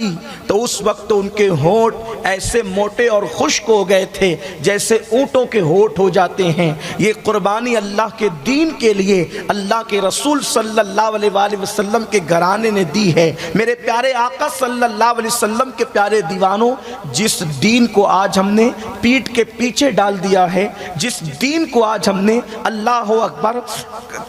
کی تو اس وقت ان کے ہونٹ ایسے موٹے اور خشک ہو گئے تھے جیسے اونٹوں کے ہونٹ ہو جاتے ہیں۔ یہ قربانی اللہ کے دین کے لیے اللہ کے رسول صلی اللہ علیہ وآلہ وسلم کے گھرانے نے دی ہے۔ میرے پیارے آقا صلی اللہ علیہ وسلم کے پیارے دیوانوں، جس دین کو آج ہم نے پیٹ کے پیچھے ڈال دیا ہے، جس دین کو آج ہم نے اللہ اکبر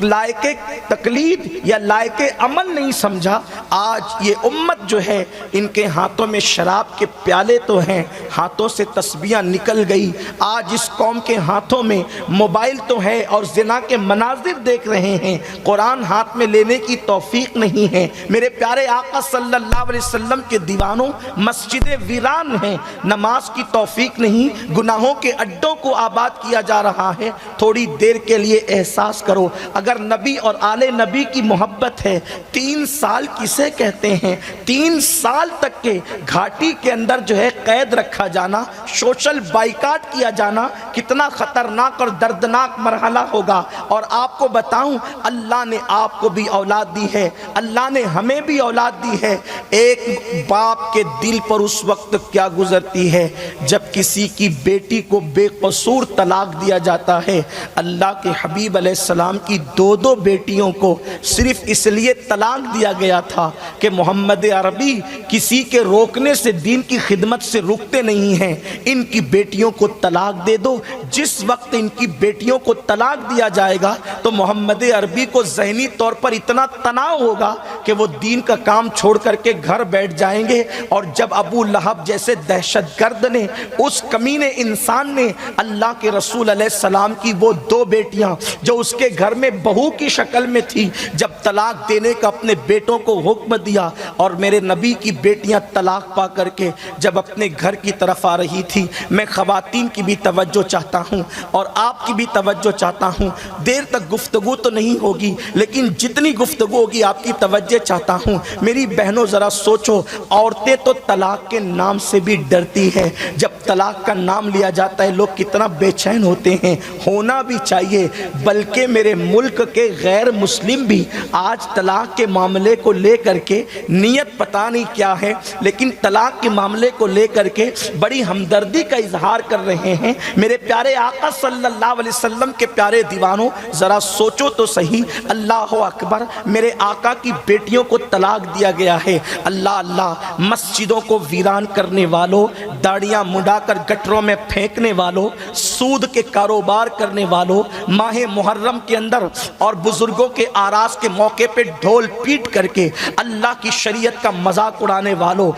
لائق تقلید یا لائق عمل نہیں سمجھا، آج یہ امت جو ہے ان کے ہاتھوں میں شراب کے پیالے تو ہیں، ہاتھوں سے تسبیحاں نکل گئی، آج اس قوم کے ہاتھوں میں موبائل تو ہے اور زنا کے مناظر دیکھ رہے ہیں، قرآن ہاتھ میں لینے کی توفیق نہیں ہے۔ میرے پیارے آقا صلی اللہ علیہ وسلم کے دیوانوں، مسجدیں ویران ہیں، نماز کی توفیق نہیں، گناہوں کے اڈوں کو آباد کیا جا رہا ہے۔ تھوڑی دیر کے لیے احساس کرو، اگر نبی اور آل نبی کی محبت ہے، 3 سال کسے کہتے ہیں؟ 3 سال تک کے گھاٹی کے اندر جو ہے قید رکھا جانا، سوشل بائیکاٹ کیا جانا کتنا خطرناک اور دردناک مرحلہ ہوگا۔ اور آپ کو بتاؤں، اللہ نے آپ کو بھی اولاد دی ہے، اللہ نے ہمیں بھی اولاد دی ہے۔ ایک باپ کے دل پر اس وقت کیا گزرتی ہے جب کسی کی بیٹی کو بے قصور طلاق دیا جاتا ہے۔ اللہ کے حبیب علیہ السلام کی 2 بیٹیوں کو صرف اس لیے طلاق دیا گیا تھا کہ محمد عربی کسی کے روکنے سے دین کی خدمت سے رکتے نہیں ہیں، ان کی بیٹیوں کو طلاق دے دو۔ جس وقت ان کی بیٹیوں کو طلاق دیا جائے گا تو محمد عربی کو ذہنی طور پر اتنا تناؤ ہوگا کہ وہ دین کا کام چھوڑ کر کے گھر بیٹھ جائیں گے۔ اور جب ابو لہب جیسے دہشت گرد نے، اس کمینے انسان نے اللہ کے رسول علیہ السلام کی وہ 2 بیٹیاں جو اس کے گھر میں بہو کی شکل میں تھی، جب طلاق دینے کا اپنے بیٹوں کو حکم دیا، اور میرے نبی کی بیٹیاں طلاق پا کر کے جب اپنے گھر کی طرف آ رہی تھی، میں خواتین کی بھی توجہ چاہتا ہوں اور آپ کی بھی توجہ چاہتا ہوں۔ دیر تک گفتگو تو نہیں ہوگی لیکن جتنی گفتگو ہوگی آپ کی توجہ چاہتا ہوں۔ میری بہنوں ذرا سوچو، عورتیں تو طلاق کے نام سے بھی ڈرتی ہے، جب طلاق کا نام لیا جاتا ہے لوگ کتنا بے چین ہوتے ہیں، ہونا بھی چاہیے۔ بلکہ میرے ملک کے غیر مسلم بھی آج طلاق کے معاملے کو لے کر کے نیت پتہ نہیں کیا ہے، لیکن طلاق کے معاملے کو لے کر کے بڑی ہمدردی کا اظہار کر رہے ہیں۔ میرے پیارے آقا صلی اللہ علیہ وسلم کے پیارے دیوانوں، ذرا سوچو تو صحیح، اللہ اکبر، میرے آقا کی بیٹیوں کو طلاق دیا گیا ہے۔ اللہ اللہ، مسجدوں کو ویران کرنے والوں، داڑیاں مڈا کر گٹروں میں پھینکنے والوں، سود کے کاروبار کرنے والوں، ماہ محرم کے اندر اور بزرگوں کے آراس کے موقع پہ ڈھول پیٹ کر کے اللہ کی شریعت کا مذاق اڑانے والوں،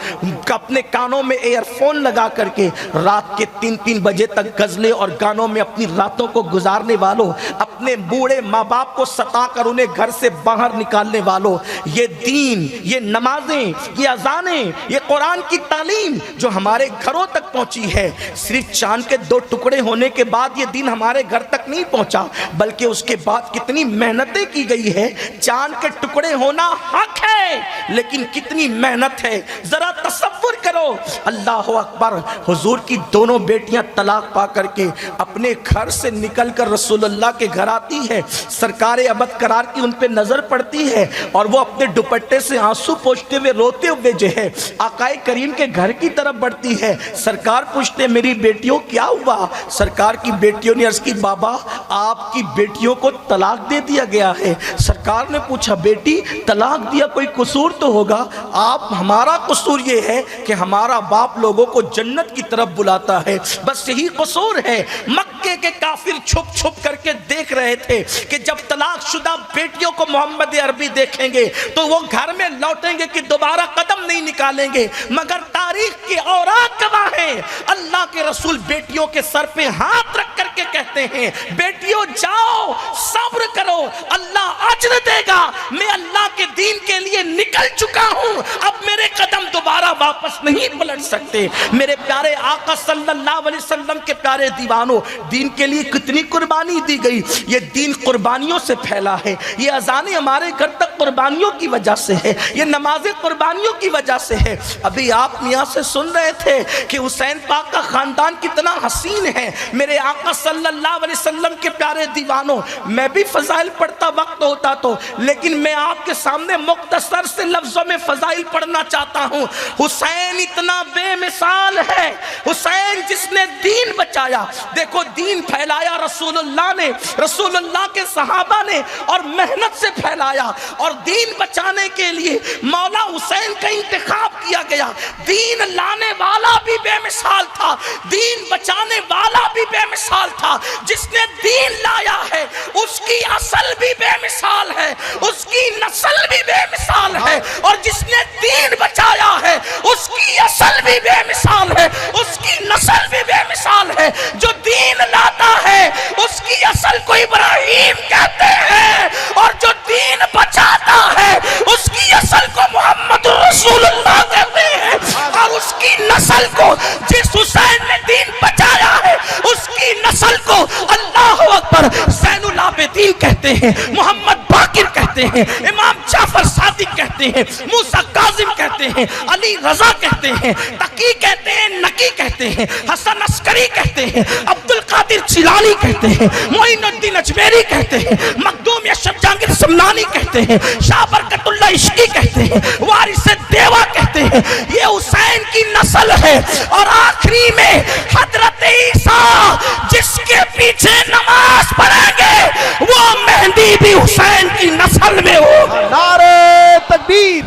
اپنے کانوں میں ایئر فون لگا کر کے رات کے 3 بجے تک غزلیں اور گانوں میں اپنی راتوں کو گزارنے والوں، اپنے بوڑھے ماں باپ کو ستا کر انہیں گھر سے باہر نکالنے والوں، یہ دین، یہ نمازیں، یہ اذانیں، یہ قرآن کی تعلیم جو ہمارے گھروں تک پہنچی ہے، صرف چاند کے 2 ٹکڑے ہونے کے بعد یہ دین ہمارے گھر تک نہیں پہنچا، بلکہ اس کے بعد کتنی محنتیں کی گئی ہے۔ چاند کے ٹکڑے ہونا حق ہے لیکن کتنی محنت ہے، ذرا تصور کرو۔ اللہ اکبر، حضور کی دونوں بیٹیاں طلاق پا کر کے اپنے گھر سے نکل کر رسول اللہ کے گھر آتی ہے، سرکار ابد قرار کی ان پہ نظر پڑتی ہے اور وہ اپنے دوپٹے سے آنسو پوچھتے ہوئے روتے ہوئے جو ہے آقا کریم کے گھر کی طرف بڑھتی ہے۔ سرکار پوچھتے میری بیٹیوں کیا ہوا؟ سرکار کی بیٹیوں نے عرض کی بابا آپ کی بیٹیوں کو طلاق دے دیا گیا ہے۔ سرکار نے پوچھا بیٹی طلاق دیا کوئی قصور تو ہوگا؟ آپ ہمارا قصور یہ ہے کہ ہمارا باپ لوگوں کو جنت کی طرف بلاتا ہے، بس یہی قصور ہے۔ مکے کے کافر چھپ چھپ کر کے دیکھ رہے تھے کہ جب طلاق شدہ بیٹیوں کو محمد عربی دیکھیں گے تو وہ گھر میں لوٹیں گے کہ دوبارہ قدم نہیں نکالیں گے، مگر تاریخ کی اوراق گواہ ہیں۔ اللہ کے رسول بیٹیوں کے سر پہ ہاتھ رکھ کر کے کہتے ہیں بیٹیوں جاؤ، صبر کرو، اللہ اجر دے گا، میں اللہ کے دین کے لیے نکل چکا ہوں، اب میرے قدم دوبارہ واپس نہیں پلٹ سکتے۔ میرے پیارے آقا صلی اللہ علیہ وسلم کے پیارے دیوانوں، دین کے لیے کتنی قربانی دی گئی۔ یہ دین قربانیوں سے پھیلا ہے، یہ اذانیں ہمارے گھر تک قربانیوں کی وجہ سے ہے، یہ نمازیں قربانیوں کی وجہ سے ہے۔ ابھی آپ میاں سے سن رہے تھے کہ حسین پاک کا خاندان کتنا حسین ہے۔ میرے آقا صلی اللہ علیہ وسلم کے پیارے دیوانوں، میں بھی فضائل پڑھتا وقت ہوتا تو، لیکن میں آپ کے سامنے مختصر سے لفظوں میں فضائل پڑھنا چاہتا ہوں۔ حسین اتنا بے مثال ہے، حسین جس نے دین بچایا. دیکھو دین پھیلایا رسول اللہ نے، رسول اللہ کے صحابہ نے، اور محنت سے پھیلایا. اور دین بچانے کے لیے مولا حسین کا انتخاب کیا گیا. دین لانے والا بھی بے مثال تھا، دین بچانے والا بھی بے مثال تھا. جس نے دین لایا ہے اس کی اصل بھی بے مثال ہے، اس کی نسل بھی بے مثال ہے. اور جس نے دین بچایا ہے اس کی اصل بھی بے مثال ہے، اس کی نسل بھی بے مثال ہے. جو دین لاتا ہے اس کی اصل کو ابراہیم کہتے ہیں، اور جو دین بچاتا ہے اس کی اصل کو محمد رسول اللہ کہتے ہیں. اور اس کی نسل کو، جس حسین نے دین بچایا ہے اس کی نسل کو اللہ اکبر زین العابدین کہتے ہیں، محمد باقر کہتے ہیں، امام جعفر صادق کہتے ہیں، موسیٰ کاظم کہتے ہیں، علی رضا کہتے ہیں، تقی کہتے ہیں، نقی کہتے ہیں، حسن عسکری کہتے ہیں، عبد القادر جیلانی کہتے ہیں، معین الدین اجمیری کہتے ہیں، مخدوم اشرف جہانگیر سمنانی کہتے ہیں، شاہ برکت اللہ عشقی کہتے ہیں، وارث دیوا کہتے ہیں. یہ حسین کی نسل ہے. اور آخری میں حضرت عیسیٰ جس کے پیچھے نماز پڑھیں گے وہ مہدی بھی حسین کی نسل میں ہو. نعرہ تکبیر،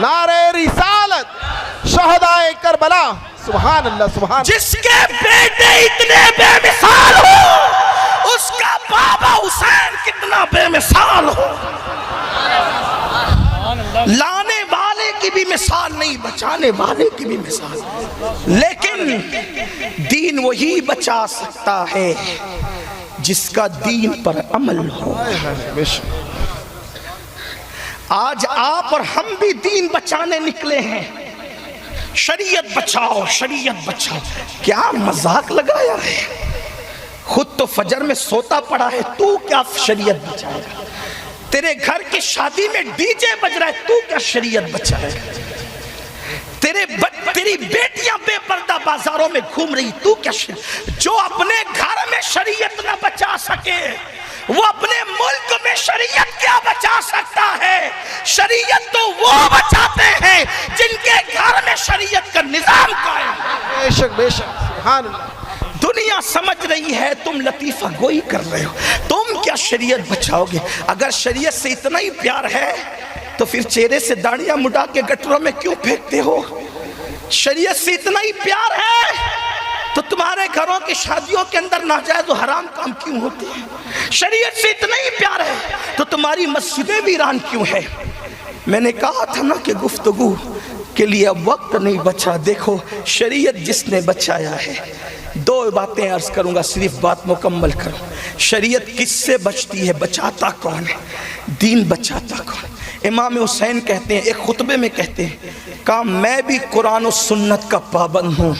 نعرہ رسالت، شہدائے کربلا. سبحان اللہ، سبحان. جس کے بیٹے اتنے بے مثال ہو اس کا بابا حسین کتنا بے مثال ہو. لانے والے کی بھی مثال نہیں، بچانے والے کی بھی مثال. لیکن دین وہی بچا سکتا ہے جس کا دین پر عمل ہو. آج آپ اور ہم بھی دین بچانے نکلے ہیں. شریعت بچاؤ، شریعت بچاؤ. کیا مذاق لگایا ہے؟ خود تو فجر میں سوتا پڑا ہے، تو کیا شریعت بچائے گا؟ تیرے گھر کی شادی میں ڈی جے بج رہا ہے، تو کیا شریعت بچائے گا؟ تیری بیٹیاں بے پردہ بازاروں میں گھوم رہی، تو کیا شریعت؟ جو اپنے گھر میں شریعت نہ بچا سکے وہ اپنے ملک میں شریعت کیا بچا سکتا ہے؟ شریعت تو وہ بچاتے ہیں جن کے گھر میں شریعت کا نظام قائم ہے. بے شک، بے شک، سبحان اللہ. دنیا سمجھ رہی ہے تم لطیفہ گوئی کر رہے ہو، تم کیا شریعت بچاؤ گے؟ اگر شریعت سے اتنا ہی پیار ہے تو پھر چہرے سے داڑیاں مڈا کے گٹروں میں کیوں پھینکتے ہو؟ شریعت سے اتنا ہی پیار ہے تو تمہارے گھروں کی شادیوں کے اندر ناجائز و حرام کام کیوں ہوتے ہیں؟ شریعت سے اتنا ہی پیار ہے تو تمہاری مسجدیں ویران کیوں ہے؟ میں نے کہا تھا نا کہ گفتگو کے لیے اب وقت نہیں بچا. دیکھو شریعت جس نے بچایا ہے، دو باتیں عرض کروں گا، صرف بات مکمل کروں. شریعت کس سے بچتی ہے؟ بچاتا کون ہے؟ دین بچاتا کون؟ امام حسین کہتے ہیں، ایک خطبے میں کہتے ہیں، کہا میں بھی قرآن و سنت کا پابند ہوں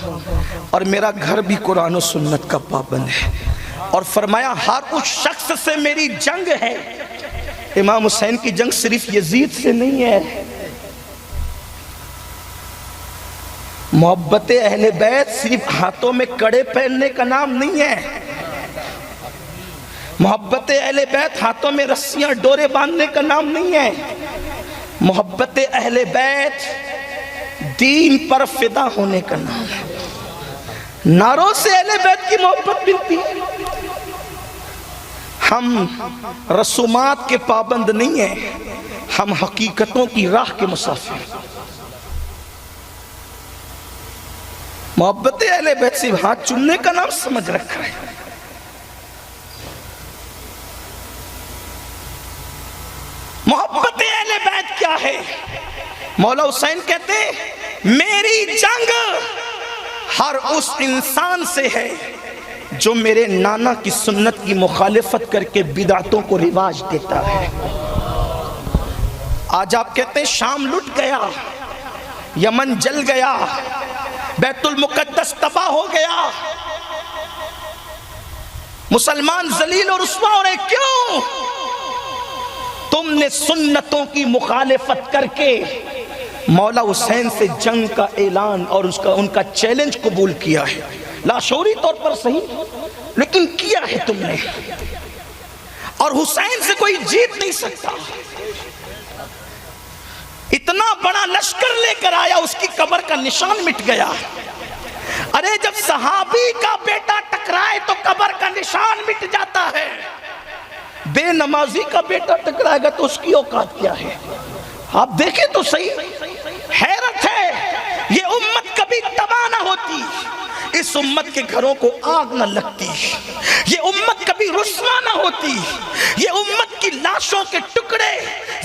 اور میرا گھر بھی قرآن و سنت کا پابند ہے. اور فرمایا ہر اس شخص سے میری جنگ ہے. امام حسین کی جنگ صرف یزید سے نہیں ہے. محبت اہل بیت صرف ہاتھوں میں کڑے پہننے کا نام نہیں ہے. محبت اہل بیت ہاتھوں میں رسیاں ڈورے باندھنے کا نام نہیں ہے. محبت اہل بیت دین پر فدا ہونے کا نام ہے. نعروں سے اہل بیت کی محبت ملتی ہے. ہم رسومات کے پابند نہیں ہیں، ہم حقیقتوں کی راہ کے مسافر. محبت اہل بیت صرف ہاتھ چومنے کا نام سمجھ رکھا ہے. محبت اہل بیت کیا ہے؟ مولا حسین کہتے ہیں میری جنگ ہر اس انسان سے ہے جو میرے نانا کی سنت کی مخالفت کر کے بدعتوں کو رواج دیتا ہے. آج آپ کہتے ہیں شام لٹ گیا، یمن جل گیا، بیت المقدس تباہ ہو گیا، مسلمان ذلیل اور رسوا ہو رہے. کیوں؟ تم نے سنتوں کی مخالفت کر کے مولا حسین سے جنگ کا اعلان اور ان کا چیلنج قبول کیا ہے. لاشعوری طور پر صحیح، لیکن کیا ہے تم نے. اور حسین سے کوئی جیت نہیں سکتا. اتنا بڑا لشکر لے کر آیا، اس کی قبر کا نشان مٹ گیا۔ ارے جب صحابی کا بیٹا ٹکرائے تو قبر کا نشان مٹ جاتا ہے، بے نمازی کا بیٹا ٹکرائے گا تو اس کی اوقات کیا ہے؟ آپ دیکھیں تو صحیح، حیرت ہے۔ یہ امت کبھی تباہ نہ ہوتی، اس امت کے گھروں کو آگ نہ لگتی، یہ امت کبھی رسوا نہ ہوتی، یہ امت کی لاشوں کے ٹکڑے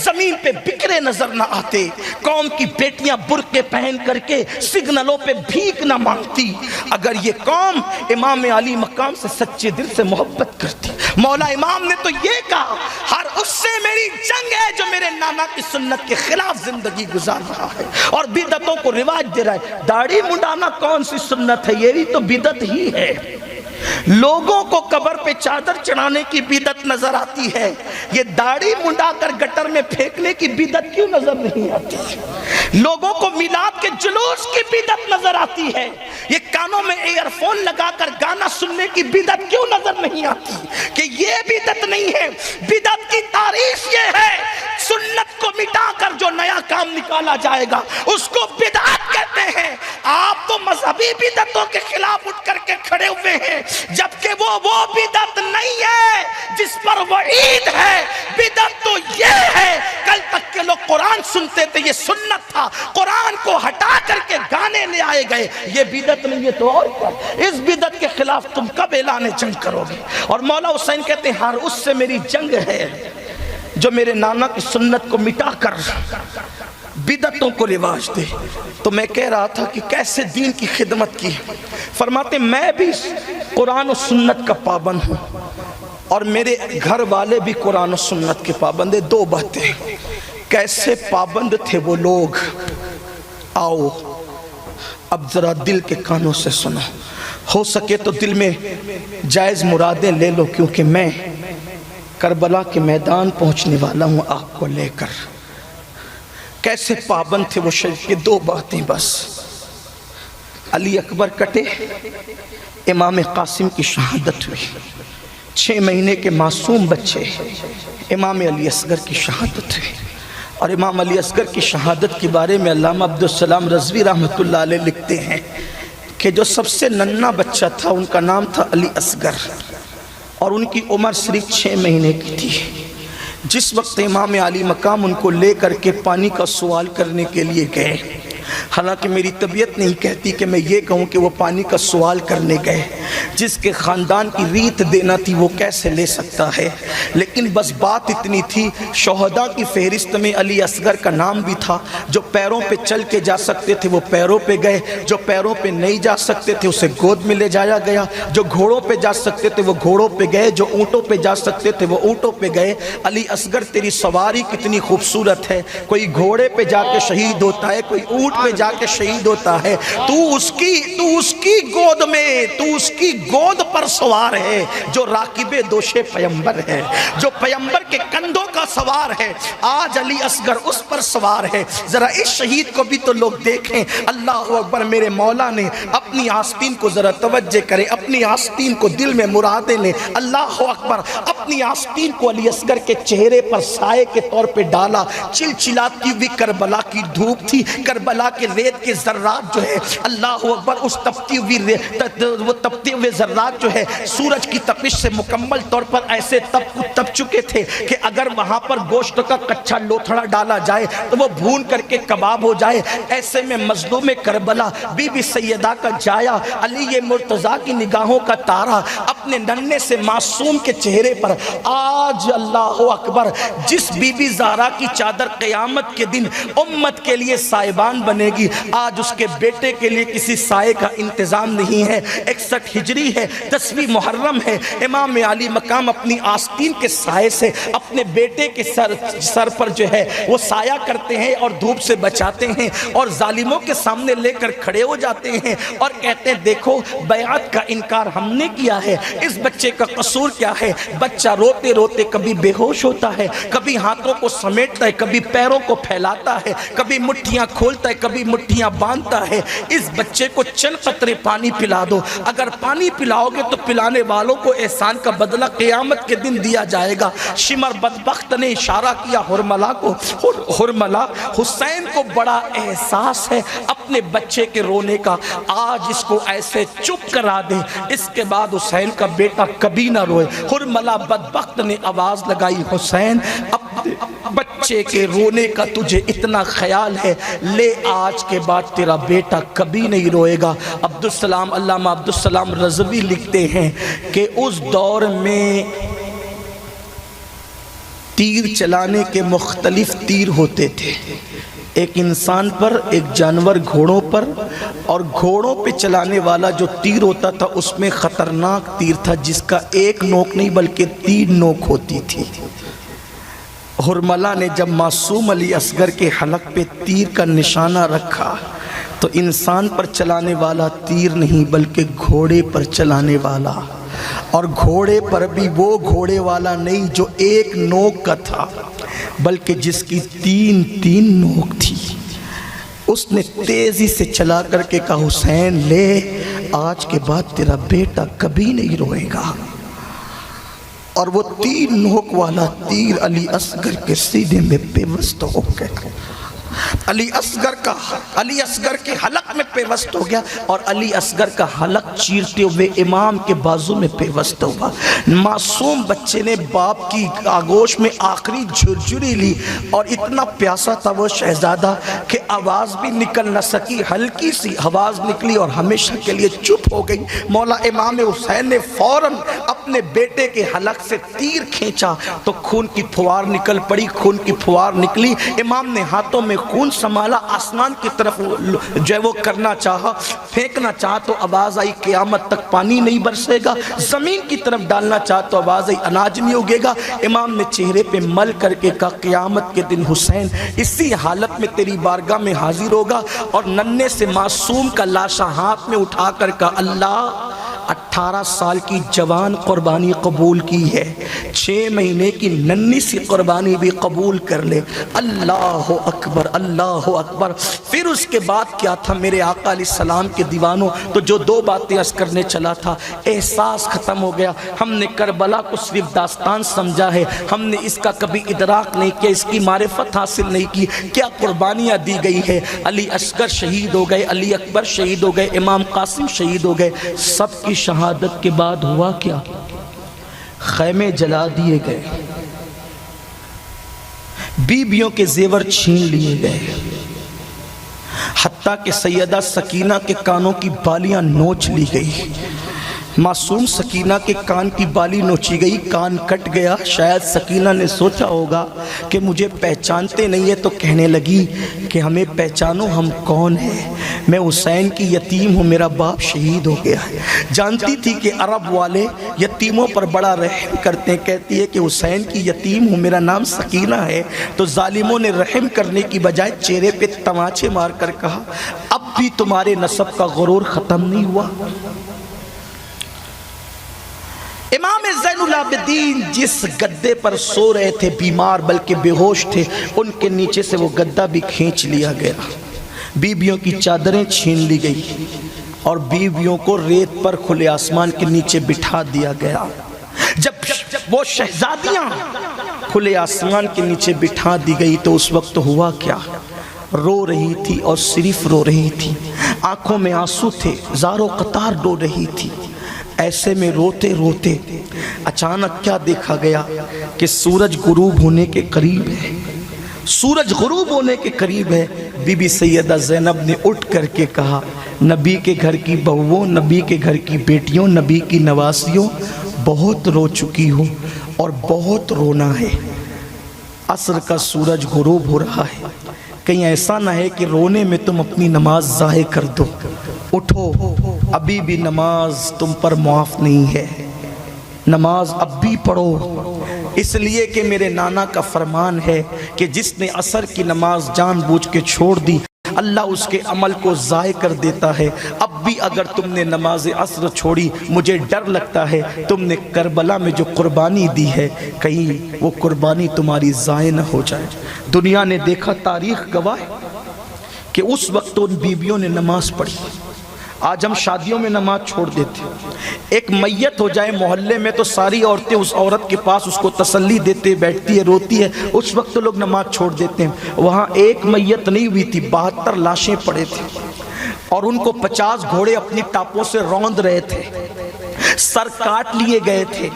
زمین پہ بکھرے نظر نہ آتے، قوم کی بیٹیاں برقعے پہن کر کے سگنلوں پہ بھیک نہ مانگتی، اگر یہ قوم امام علی مقام سے سچے دل سے محبت کرتی۔ مولا امام نے تو یہ کہا، ہر اس سے میری جنگ ہے جو میرے نانا کی سنت کے خلاف زندگی گزار رہا ہے اور بدعتوں کو رواج دے رہا ہے۔ داڑھی منڈانا کون سی سنت ہے؟ یہ بھی تو بدعت ہی ہے۔ لوگوں کو قبر پہ چادر چڑھانے کی بدعت نظر آتی ہے، یہ داڑھی منڈا کر گٹر میں پھینکنے کی بدعت کیوں نظر نہیں آتی؟ لوگوں کو میلاد کے جلوس کی بدعت نظر آتی ہے، یہ کانوں میں ایئر فون لگا کر گانا سننے کی بدعت کیوں نظر نہیں آتی؟ کہ یہ بدعت نہیں ہے، بدعت کی تعریف یہ ہے سنت کو مٹا کر جو نیا کام نکالا جائے گا اس کو بدعت کہتے ہیں۔ آپ تو مذہبی بدعتوں کے خلاف اٹھ کر کے کھڑے ہوئے ہیں، جبکہ وہ بدعت نہیں ہے جس پر وعید ہے۔ بدعت تو یہ ہے، کل تک کے لوگ قرآن سنتے تھے یہ سنت تھا، قرآن کو ہٹا کر کے گانے لے آئے گئے، یہ بدعت نہیں ہے تو اور کیا؟ اس بدعت کے خلاف تم کب اعلان جنگ کرو گے؟ اور مولا حسین کہتے ہیں ہر اس سے میری جنگ ہے جو میرے نانا کی سنت کو مٹا کر بدعتوں کو رواج دے۔ تو میں کہہ رہا تھا کہ کیسے دین کی خدمت کی۔ فرماتے میں بھی قرآن و سنت کا پابند ہوں اور میرے گھر والے بھی قرآن و سنت کے پابند ہیں۔ دو باتیں، کیسے پابند تھے وہ لوگ، آؤ اب ذرا دل کے کانوں سے سنو، ہو سکے تو دل میں جائز مرادیں لے لو، کیونکہ میں کربلا کے میدان پہنچنے والا ہوں آپ کو لے کر۔ کیسے پابند تھے وہ شریف کے دو باتیں بس۔ علی اکبر کٹے، امام قاسم کی شہادت ہوئی، 6 مہینے کے معصوم بچے امام علی اصغر کی شہادت ہوئی۔ اور امام علی اصغر کی شہادت کے بارے میں علامہ عبدالسلام رضوی رحمۃ اللہ علیہ لکھتے ہیں کہ جو سب سے ننھا بچہ تھا ان کا نام تھا علی اصغر، اور ان کی عمر صرف 6 مہینے کی تھی۔ جس وقت امام علی مقام ان کو لے کر کے پانی کا سوال کرنے کے لیے گئے، حالانکہ میری طبیعت نہیں کہتی کہ میں یہ کہوں کہ وہ پانی کا سوال کرنے گئے، جس کے خاندان کی ریت دینا تھی وہ کیسے لے سکتا ہے، لیکن بس بات اتنی تھی، شہداء کی فہرست میں علی اصغر کا نام بھی تھا۔ جو پیروں پہ چل کے جا سکتے تھے وہ پیروں پہ گئے، جو پیروں پہ نہیں جا سکتے تھے اسے گود میں لے جایا گیا، جو گھوڑوں پہ جا سکتے تھے وہ گھوڑوں پہ گئے، جو اونٹوں پہ جا سکتے تھے وہ اونٹوں پہ گئے۔ علی اصغر تیری سواری کتنی خوبصورت ہے، کوئی گھوڑے پہ جا کے شہید ہوتا ہے، کوئی اونٹ پہ جا کے شہید ہوتا ہے، تو اس کی گود میں، تو اس کی گود پر سوار ہے جو راکب دوش پیمبر ہے، جو پیمبر کے کندھوں کا سوار ہے۔ آج علی اصغر اس پر سوار ہے۔ ذرا اس شہید کو بھی تو لوگ دیکھیں۔ اللہ اکبر، میرے مولا نے اپنی آستین کو ذرا توجہ کریں، اپنی آستین کو دل میں مرادیں لیں۔ اللہ اکبر، اپنی آستین کو علی اصغر کے چہرے پر سائے کے طور پہ ڈالا۔ چلچلاتی ہوئی کربلا کی دھوپ تھی، کربلا کے ریت کے ذرات جو ہے، اللہ اکبر، اس تپتی ہوئے ذرات جو ہے سورج کی تپش سے مکمل طور پر ایسے تپ چکے تھے کہ اگر وہاں پر گوشت کا کچا لوتھڑا ڈالا جائے تو وہ بھون کر کے کباب ہو جائے۔ ایسے میں مظلوم کربلا بی بی سیدہ کا جایا، علی مرتضیٰ کی نگاہوں کا تارا اپنے ننھے سے معصوم کے چہرے پر۔ آج اللہ اکبر، جس بی بی زہرا کی چادر قیامت کے دن امت کے لیے سائبان بنے گی، آج اس کے بیٹے کے لیے کسی سائے کا انتظام نہیں ہے۔ 61 ہجری ہے، 10ویں محرم ہے، امام علی مقام اپنی آستین کے سائے سے اپنے بیٹے کے سر پر جو ہے وہ سایہ کرتے ہیں اور دھوپ سے بچاتے ہیں، اور ظالموں کے سامنے لے کر کھڑے ہو جاتے ہیں اور کہتے ہیں دیکھو بیعت کا انکار ہم نے کیا ہے، اس بچے کا قصور کیا ہے؟ بچہ بچہ روتے روتے کبھی بے ہوش ہوتا ہے، کبھی ہاتھوں کو سمیٹتا ہے، کبھی پیروں کو پھیلاتا ہے، کبھی مٹھیاں کھولتا ہے، کبھی مٹھیاں باندھتا ہے۔ اس بچے کو چند قطرے پانی پلا دو، اگر پانی پلاؤ گے تو پلانے والوں کو احسان کا بدلہ قیامت کے دن دیا جائے گا۔ شمر بدبخت نے اشارہ کیا حرملہ کو، حرملہ حسین کو بڑا احساس ہے اپنے بچے کے رونے کا، آج اس کو ایسے چپ کرا دے، اس کے بعد حسین کا بیٹا کبھی نہ روئے۔ حرملہ بدبخت نے آواز لگائی، حسین اپنے بچے کے رونے کا تجھے اتنا خیال ہے، لے آج کے بعد تیرا بیٹا کبھی نہیں روئے گا۔ عبدالسلام، علامہ عبدالسلام رضوی لکھتے ہیں کہ اس دور میں تیر چلانے کے مختلف تیر ہوتے تھے، ایک انسان پر، ایک جانور گھوڑوں پر، اور گھوڑوں پہ چلانے والا جو تیر ہوتا تھا اس میں خطرناک تیر تھا جس کا ایک نوک نہیں بلکہ 3 نوک ہوتی تھی۔ حرملہ نے جب معصوم علی اصغر کے حلق پہ تیر کا نشانہ رکھا تو انسان پر چلانے والا تیر نہیں بلکہ گھوڑے پر چلانے والا، اور گھوڑے پر بھی وہ گھوڑے والا نہیں جو ایک نوک کا تھا بلکہ جس کی 3 نوک تھی۔ اس نے تیزی سے چلا کر کے کہا، حسین لے آج کے بعد تیرا بیٹا کبھی نہیں روئے گا۔ اور وہ 3 نوک والا تیر علی اصغر کے سینے میں پیوست ہو گیا، علی اصغر کے حلق میں پیوست ہو گیا، اور علی اصغر کا حلق چیرتے ہوئے امام کے بازو میں پیوست ہوا۔ معصوم بچے نے باپ کی آغوش میں آخری جھرجھری لی، اور اتنا پیاسا تھا وہ شہزادہ کہ آواز بھی نکل نہ سکی، ہلکی سی آواز نکلی اور ہمیشہ کے لیے چپ ہو گئی۔ مولا امام حسین نے فوراً اپنے بیٹے کے حلق سے تیر کھینچا تو خون کی پھوار نکل پڑی، خون کی پھوار نکلی، امام نے ہاتھوں میں خون سنبھالا، آسمان کی طرف جو ہے وہ کرنا چاہا، پھینکنا چاہا تو آواز آئی قیامت تک پانی نہیں برسے گا، زمین کی طرف ڈالنا چاہا تو آواز آئی اناج نہیں اگے گا۔ امام نے چہرے پہ مل کر کے کہا، قیامت کے دن حسین اسی حالت میں تیری بارگاہ میں حاضر ہوگا، اور ننھے سے معصوم کا لاشا ہاتھ میں اٹھا کر کہا، اللہ 18 سال کی جوان قربانی قبول کی ہے، 6 مہینے کی ننھی سی قربانی بھی قبول کر لے۔ اللہ اکبر، اللہ اکبر۔ پھر اس کے بعد کیا تھا میرے آقا علیہ السلام کے دیوانوں؟ تو جو 2 باتیں عرض کرنے چلا تھا، احساس ختم ہو گیا۔ ہم نے کربلا کو صرف داستان سمجھا ہے، ہم نے اس کا کبھی ادراک نہیں کیا، اس کی معرفت حاصل نہیں کی، کیا قربانیاں دی گئی ہے۔ علی اصغر شہید ہو گئے، علی اکبر شہید ہو گئے، امام قاسم شہید ہو گئے، سب کی شہادت کے بعد ہوا کیا؟ خیمے جلا دیے گئے، بیویوں کے زیور چھین لیے گئے، حتیٰ کہ سیدہ سکینہ کے کانوں کی بالیاں نوچ لی گئی۔ معصوم سکینہ کے کان کی بالی نوچی گئی، کان کٹ گیا۔ شاید سکینہ نے سوچا ہوگا کہ مجھے پہچانتے نہیں ہے، تو کہنے لگی کہ ہمیں پہچانو، ہم کون ہیں؟ میں حسین کی یتیم ہوں، میرا باپ شہید ہو گیا ہے۔ جانتی تھی کہ عرب والے یتیموں پر بڑا رحم کرتے ہیں، کہتی ہے کہ حسین کی یتیم ہوں، میرا نام سکینہ ہے۔ تو ظالموں نے رحم کرنے کی بجائے چہرے پہ تماچے مار کر کہا، اب بھی تمہارے نسب کا غرور ختم نہیں ہوا۔ امام زین العابدین جس گدے پر سو رہے تھے، بیمار بلکہ بے ہوش تھے، ان کے نیچے سے وہ گدا بھی کھینچ لیا گیا، بیویوں کی چادریں چھین لی گئی، اور بیویوں کو ریت پر کھلے آسمان کے نیچے بٹھا دیا گیا۔ جب وہ شہزادیاں کھلے آسمان کے نیچے بٹھا دی گئی تو اس وقت ہوا کیا؟ رو رہی تھی، اور صرف رو رہی تھی، آنکھوں میں آنسو تھے، زاروں قطار رو رہی تھی۔ ایسے میں روتے روتے اچانک کیا دیکھا گیا کہ سورج غروب ہونے کے قریب ہے، سورج غروب ہونے کے قریب ہے۔ بی بی سیدہ زینب نے اٹھ کر کے کہا، نبی کے گھر کی بہووں، نبی کے گھر کی بیٹیوں، نبی کی نواسیوں، بہت رو چکی ہو اور بہت رونا ہے، عصر کا سورج غروب ہو رہا ہے، کہیں ایسا نہ ہے کہ رونے میں تم اپنی نماز ضائع کر دو، اٹھو، ابھی بھی نماز تم پر معاف نہیں ہے، نماز اب بھی پڑھو، اس لیے کہ میرے نانا کا فرمان ہے کہ جس نے عصر کی نماز جان بوجھ کے چھوڑ دی اللہ اس کے عمل کو ضائع کر دیتا ہے۔ اب بھی اگر تم نے نماز عصر چھوڑی، مجھے ڈر لگتا ہے تم نے کربلا میں جو قربانی دی ہے کہیں وہ قربانی تمہاری ضائع نہ ہو جائے۔ دنیا نے دیکھا، تاریخ گواہ ہے کہ اس وقت ان بیویوں نے نماز پڑھی۔ آج ہم شادیوں میں نماز چھوڑ دیتے ہیں، ایک میت ہو جائے محلے میں تو ساری عورتیں اس عورت کے پاس اس کو تسلی دیتے، بیٹھتی ہے، روتی ہے، اس وقت تو لوگ نماز چھوڑ دیتے ہیں۔ وہاں ایک میت نہیں ہوئی تھی، 72 لاشیں پڑے تھے اور ان کو 50 گھوڑے اپنی ٹاپوں سے روند رہے تھے، سر کاٹ لیے گئے تھے،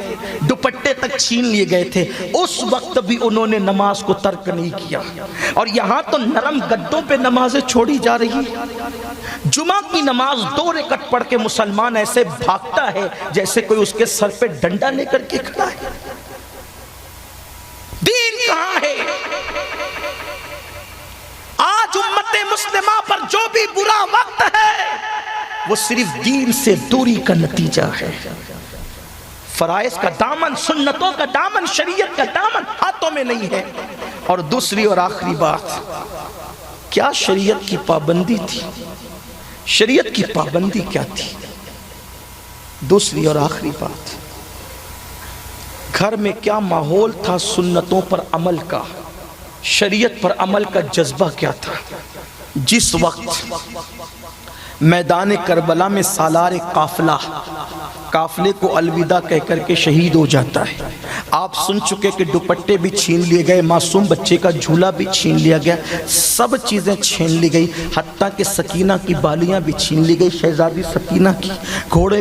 دوپٹے تک چھین لیے گئے تھے۔ اس وقت بھی انہوں نے نماز کو ترک نہیں کیا، اور یہاں تو نرم گدوں پہ نمازیں چھوڑی جا رہی ہیں۔ جمعہ کی نماز 2 رکعت پڑھ کے مسلمان ایسے بھاگتا ہے جیسے کوئی اس کے سر پہ ڈنڈا لے کر کے کھڑا ہے۔ دین کہاں ہے؟ آج امت مسلمہ پر جو بھی برا وقت ہے وہ صرف دین سے دوری کا نتیجہ ہے۔ فرائض کا دامن، سنتوں کا دامن، شریعت کا دامن ہاتھوں میں نہیں ہے۔ اور دوسری اور آخری بات، کیا شریعت کی پابندی تھی؟ شریعت کی پابندی کیا تھی؟ دوسری اور آخری بات، گھر میں کیا ماحول تھا سنتوں پر عمل کا، شریعت پر عمل کا جذبہ کیا تھا؟ جس وقت میدان کربلا میں سالار قافلے کو الوداع کہہ کر کے شہید ہو جاتا ہے، آپ سن چکے کہ دوپٹے بھی چھین لیے گئے، معصوم بچے کا جھولا بھی چھین لیا گیا، سب چیزیں چھین لی گئی، حتیٰ کہ سکینہ کی بالیاں بھی چھین لی گئی، شہزادی سکینہ کی، گھوڑے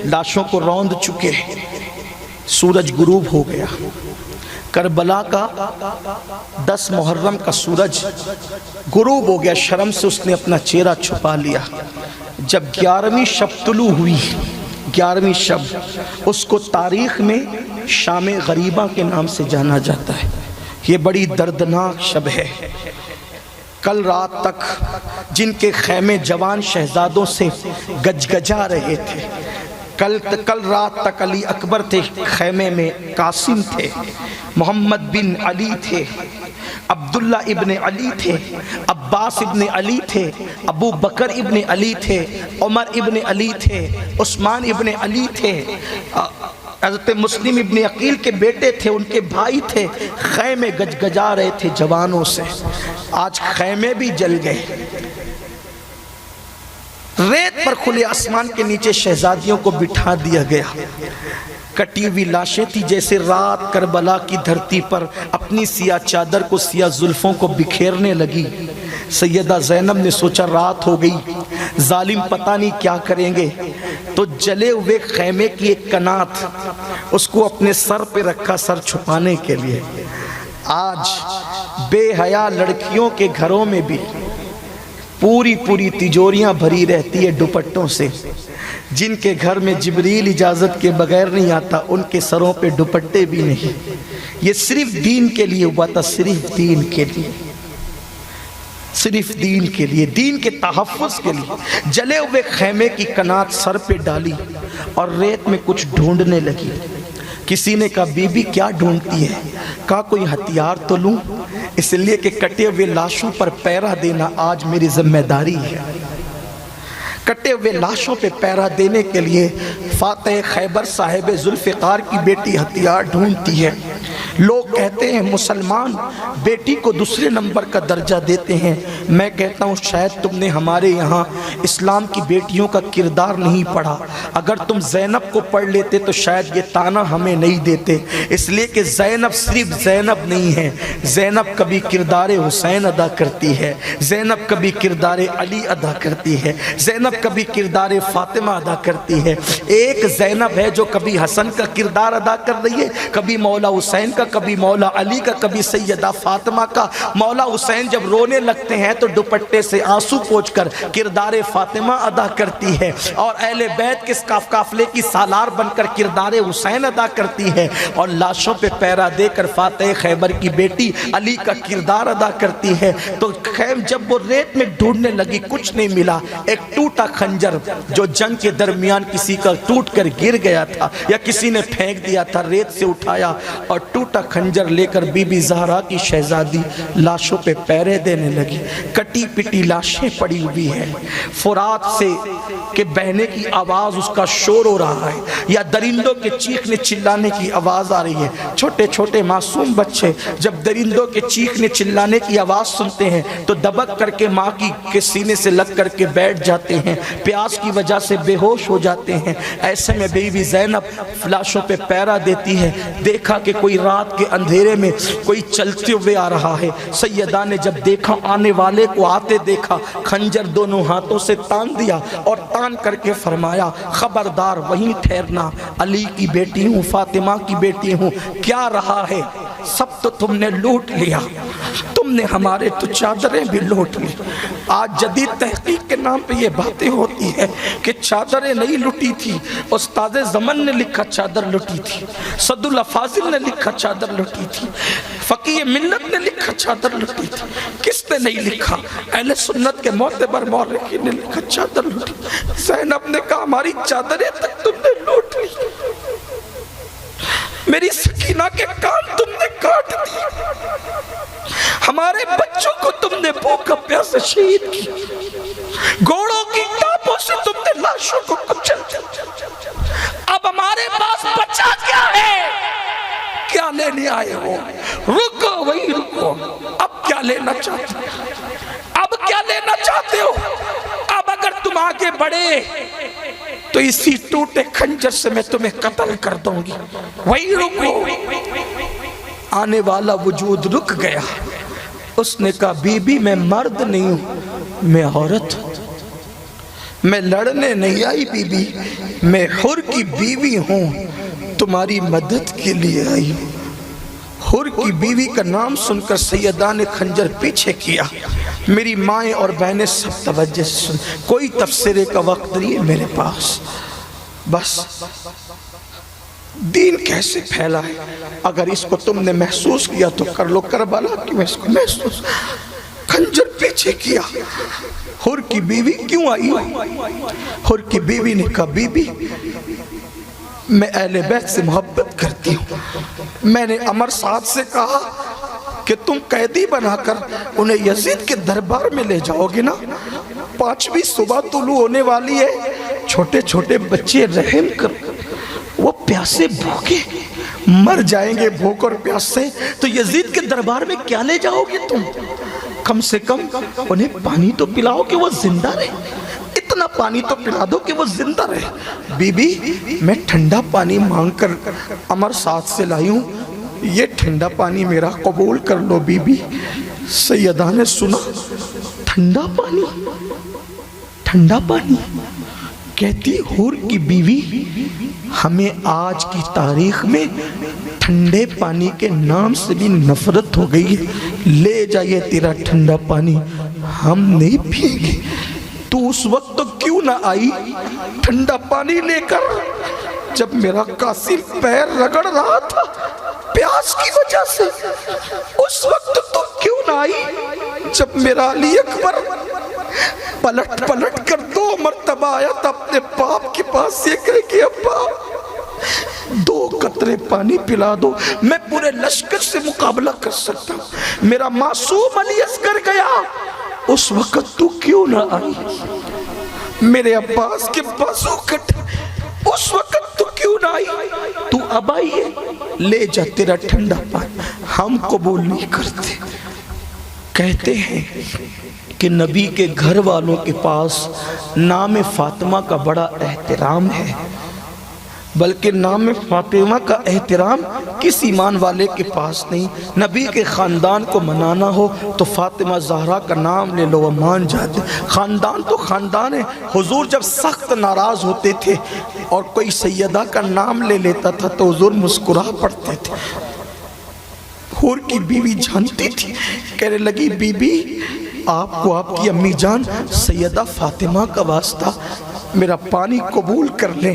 لاشوں کو روند چکے، سورج غروب ہو گیا۔ کربلا کا 10 محرم کا سورج غروب ہو گیا، شرم سے اس نے اپنا چہرہ چھپا لیا۔ جب 11ویں شب طلوع ہوئی، 11ویں شب، اس کو تاریخ میں شام غریبہ کے نام سے جانا جاتا ہے۔ یہ بڑی دردناک شب ہے۔ کل رات تک جن کے خیمے جوان شہزادوں سے گجگجا رہے تھے، کل رات تک علی اکبر تھے خیمے میں، قاسم تھے، محمد بن علی تھے، عبداللہ ابن علی تھے، عباس ابن علی تھے، ابو بکر ابن علی تھے، عمر ابن علی تھے، عثمان ابن علی تھے، حضرت مسلم ابن عقیل کے بیٹے تھے، ان کے بھائی تھے، خیمے گجگجا رہے تھے جوانوں سے۔ آج خیمے بھی جل گئے، ریت پر کھلے آسمان کے نیچے شہزادیوں کو بٹھا دیا گیا، کٹی ہوئی لاشیں تھی جیسے رات کربلا کی دھرتی پر اپنی سیاہ چادر کو، سیاہ زلفوں کو بکھیرنے لگی۔ سیدہ زینب نے سوچا رات ہو گئی، ظالم پتہ نہیں کیا کریں گے، تو جلے ہوئے خیمے کی ایک کنات اس کو اپنے سر پہ رکھا، سر چھپانے کے لیے۔ آج بے حیا لڑکیوں کے گھروں میں بھی پوری تجوریاں بھری رہتی ہے دوپٹوں سے۔ جن کے گھر میں جبریل اجازت کے بغیر نہیں آتا، ان کے سروں پہ دوپٹے بھی نہیں۔ یہ صرف دین کے لیے ہوا تھا، صرف دین کے لیے، صرف دین کے لیے، دین کے تحفظ کے لیے۔ جلے ہوئے خیمے کی کنات سر پہ ڈالی اور ریت میں کچھ ڈھونڈنے لگی۔ کسی نے کہا بی بی کیا ڈھونڈتی ہے؟ کہا کوئی ہتھیار تو لوں، اس لیے کہ کٹے ہوئے لاشوں پر پہرا دینا آج میری ذمہ داری ہے۔ کٹے ہوئے لاشوں پہ پہرا دینے کے لیے فاتح خیبر صاحب ذوالفقار کی بیٹی ہتھیار ڈھونڈتی ہے۔ لوگ کہتے ہیں مسلمان بیٹی کو دوسرے نمبر کا درجہ دیتے ہیں، میں کہتا ہوں شاید تم نے ہمارے یہاں اسلام کی بیٹیوں کا کردار نہیں پڑھا۔ اگر تم زینب کو پڑھ لیتے تو شاید یہ تانا ہمیں نہیں دیتے، اس لیے کہ زینب صرف زینب نہیں ہے، زینب کبھی کردار حسین ادا کرتی ہے، زینب کبھی کردار علی ادا کرتی ہے، زینب کبھی کردار فاطمہ ادا کرتی ہے۔ ایک زینب ہے جو کبھی حسن کا کردار ادا کر رہی ہے، کبھی مولا حسین کا، کبھی مولا علی کا، کبھی سیدہ فاطمہ کا۔ مولا حسین جب رونے لگتے ہیں تو دوپٹے سے آنسو پوچھ کر کردار فاطمہ ادا کرتی ہے اور اہل بیت کے قافلے کی سالار بن کر کردار حسین ادا کرتی ہے اور لاشوں پہ پیرا دے کر فاتح خیبر کی بیٹی علی کا کردار ادا کرتی ہے۔ تو خیم جب وہ ریت میں ڈھونڈنے لگی کچھ نہیں ملا، ایک ٹوٹا خنجر جو جنگ کے درمیان کسی کا ٹوٹ کر گر گیا تھا یا کسی نے پھینک دیا تھا، ریت سے اٹھایا اور ٹوٹا خنجر لے کر بی بی زہرا کی شہزادی لاشوں پہ پیرے دینے لگی۔ کٹی پٹی لاشیں پڑی ہوئی ہیں، فرات سے کہ بہنے کی آواز اس کا شور ہو رہا ہے یا درندوں کے چیخنے چلانے کی آواز آ رہی ہے۔ چھوٹے چھوٹے معصوم بچے جب درندوں کے چیخنے چلانے کی آواز سنتے ہیں تو دبک کر کے ماں کے سینے سے لگ کر کے بیٹھ جاتے ہیں، پیاس کی وجہ سے بے ہوش ہو جاتے ہیں۔ ایسے میں بی بی زینب لاشوں پہ پیرا دیتی ہے۔ دیکھا کہ کوئی رات کے اندھیرے میں کوئی چلتے ہوئے آ رہا ہے۔ سیدہ نے جب دیکھا، آنے والے کو آتے دیکھا، خنجر دونوں ہاتھوں سے تان دیا اور تان کر کے فرمایا خبردار وہیں ٹھہرنا، علی کی بیٹی ہوں، فاطمہ کی بیٹی ہوں، کیا رہا ہے؟ سب تو تم نے لوٹ لیا، تم نے ہمارے تو چادریں بھی لوٹ لی۔ آج جدید تحقیق کے نام پہ یہ باتیں ہوتی ہے کہ چادریں نہیں لٹی تھی، استاد زمن نے لکھا چادر لٹی تھی، صد اللہ فاضل نے لکھا چادر لٹی تھی، فقیہ ملت نے لکھا چادر لٹی تھی۔ کس نے نہیں لکھا؟ اہل سنت کے معتبر مورخین نے لکھا چادر لٹی۔ زینب نے کہا ہماری چادریں تک تم نے لوٹ لی، میری سکینہ کے کان تم نے کاٹ دی، ہمارے بچوں کو تم نے بھوکا پیاسا شہید کیا، گھوڑوں کی ٹاپوں سے تم نے لاشوں کو کچل دیا۔ اب ہمارے پاس بچا کیا ہے؟ کیا لینے آئے ہو؟ رکو وہی رکو، اب کیا لینا چاہتے ہو؟ اب کیا لینا چاہتے ہو؟ اب اگر تم آگے بڑھے تو اسی ٹوٹے خنجر سے میں تمہیں قتل کر دوں گی، وہی رکو۔ آنے والا وجود رک گیا، اس نے کہا بی بی میں مرد نہیں ہوں، میں عورت ہوں، میں لڑنے نہیں آئی بی بی، میں حر کی بیوی ہوں، تمہاری مدد کے لیے آئی ہوں۔ حر کی بیوی کا نام سن کر سیدہ نے خنجر پیچھے کیا۔ میری مائیں اور بہنیں سب توجہ سے سن، کوئی تفسیرے کا وقت نہیں ہے میرے پاس، بس دین کیسے پھیلا ہے اگر اس کو تم نے محسوس کیا تو کر لو، کربلا کی میں اس کو محسوس۔ خنجر پیچھے کیا، حر کی بیوی کیوں آئی؟ حر کی بیوی نے کہا بی بی میں اہل بیت سے محبت کرتی ہوں، میں نے عمر سعد سے کہا کہ تم قیدی بنا کر انہیں یزید کے دربار میں لے جاؤ گے نا، 5ویں صبح طلوع ہونے والی ہے، چھوٹے چھوٹے بچے رحم کر، وہ پیاسے بھوکے مر جائیں گے بھوک اور پیاس سے، تو یزید کے دربار میں کیا لے جاؤ گے تم؟ کم سے کم انہیں پانی تو پلاؤ کہ وہ زندہ رہے، اتنا پانی تو پلا دو کہ وہ زندہ رہے۔ بی بی میں ٹھنڈا پانی مانگ کر عمر سعد سے لائی ہوں، یہ ٹھنڈا پانی میرا قبول کر لو بی بی۔ سیدہ نے سنا ٹھنڈا پانی، ٹھنڈا پانی، کہتی حور کی بیوی ہمیں آج کی تاریخ میں ٹھنڈے پانی کے نام سے بھی نفرت ہو گئی ہے، لے جائیے تیرا ٹھنڈا پانی، ہم نہیں پیئیں گے۔ تو اس وقت تو کیوں نہ آئی ٹھنڈا پانی لے کر جب میرا قاسم پیر رگڑ رہا تھا پیاس کی وجہ سے؟ اس وقت تو کیوں نہ آئی جب میرا علی اکبر پلٹ پلٹ کر 2 مرتبہ آیا تھا اپنے باپ کے پاس، یہ کہے کہ ابا 2 قطرے پانی پلا دو، میں پورے لشکر سے مقابلہ کر سکتا ہوں۔ میرا معصوم علی اصغر گیا، اس وقت تو کیوں نہ آئی؟ میرے عباس کے بازو کٹے، اس وقت تو کیوں نہ آئی؟ تو اب آئی ہے، لے جا تیرا ٹھنڈا پانی، ہم قبول نہیں کرتے۔ کہتے ہیں کہ نبی کے گھر والوں کے پاس نام فاطمہ کا بڑا احترام ہے، بلکہ نام فاطمہ کا احترام کس ایمان والے کے پاس نہیں۔ نبی کے خاندان کو منانا ہو تو فاطمہ زہرا کا نام لے لو، وہ مان جاتے۔ خاندان تو خاندان ہے، حضور جب سخت ناراض ہوتے تھے اور کوئی سیدہ کا نام لے لیتا تھا تو حضور مسکرا پڑتے تھے۔ حور کی بیوی جانتی تھی، کہنے لگی بی بی آپ کو آپ کی امی جان سیدہ فاطمہ کا واسطہ میرا پانی قبول کر لیں،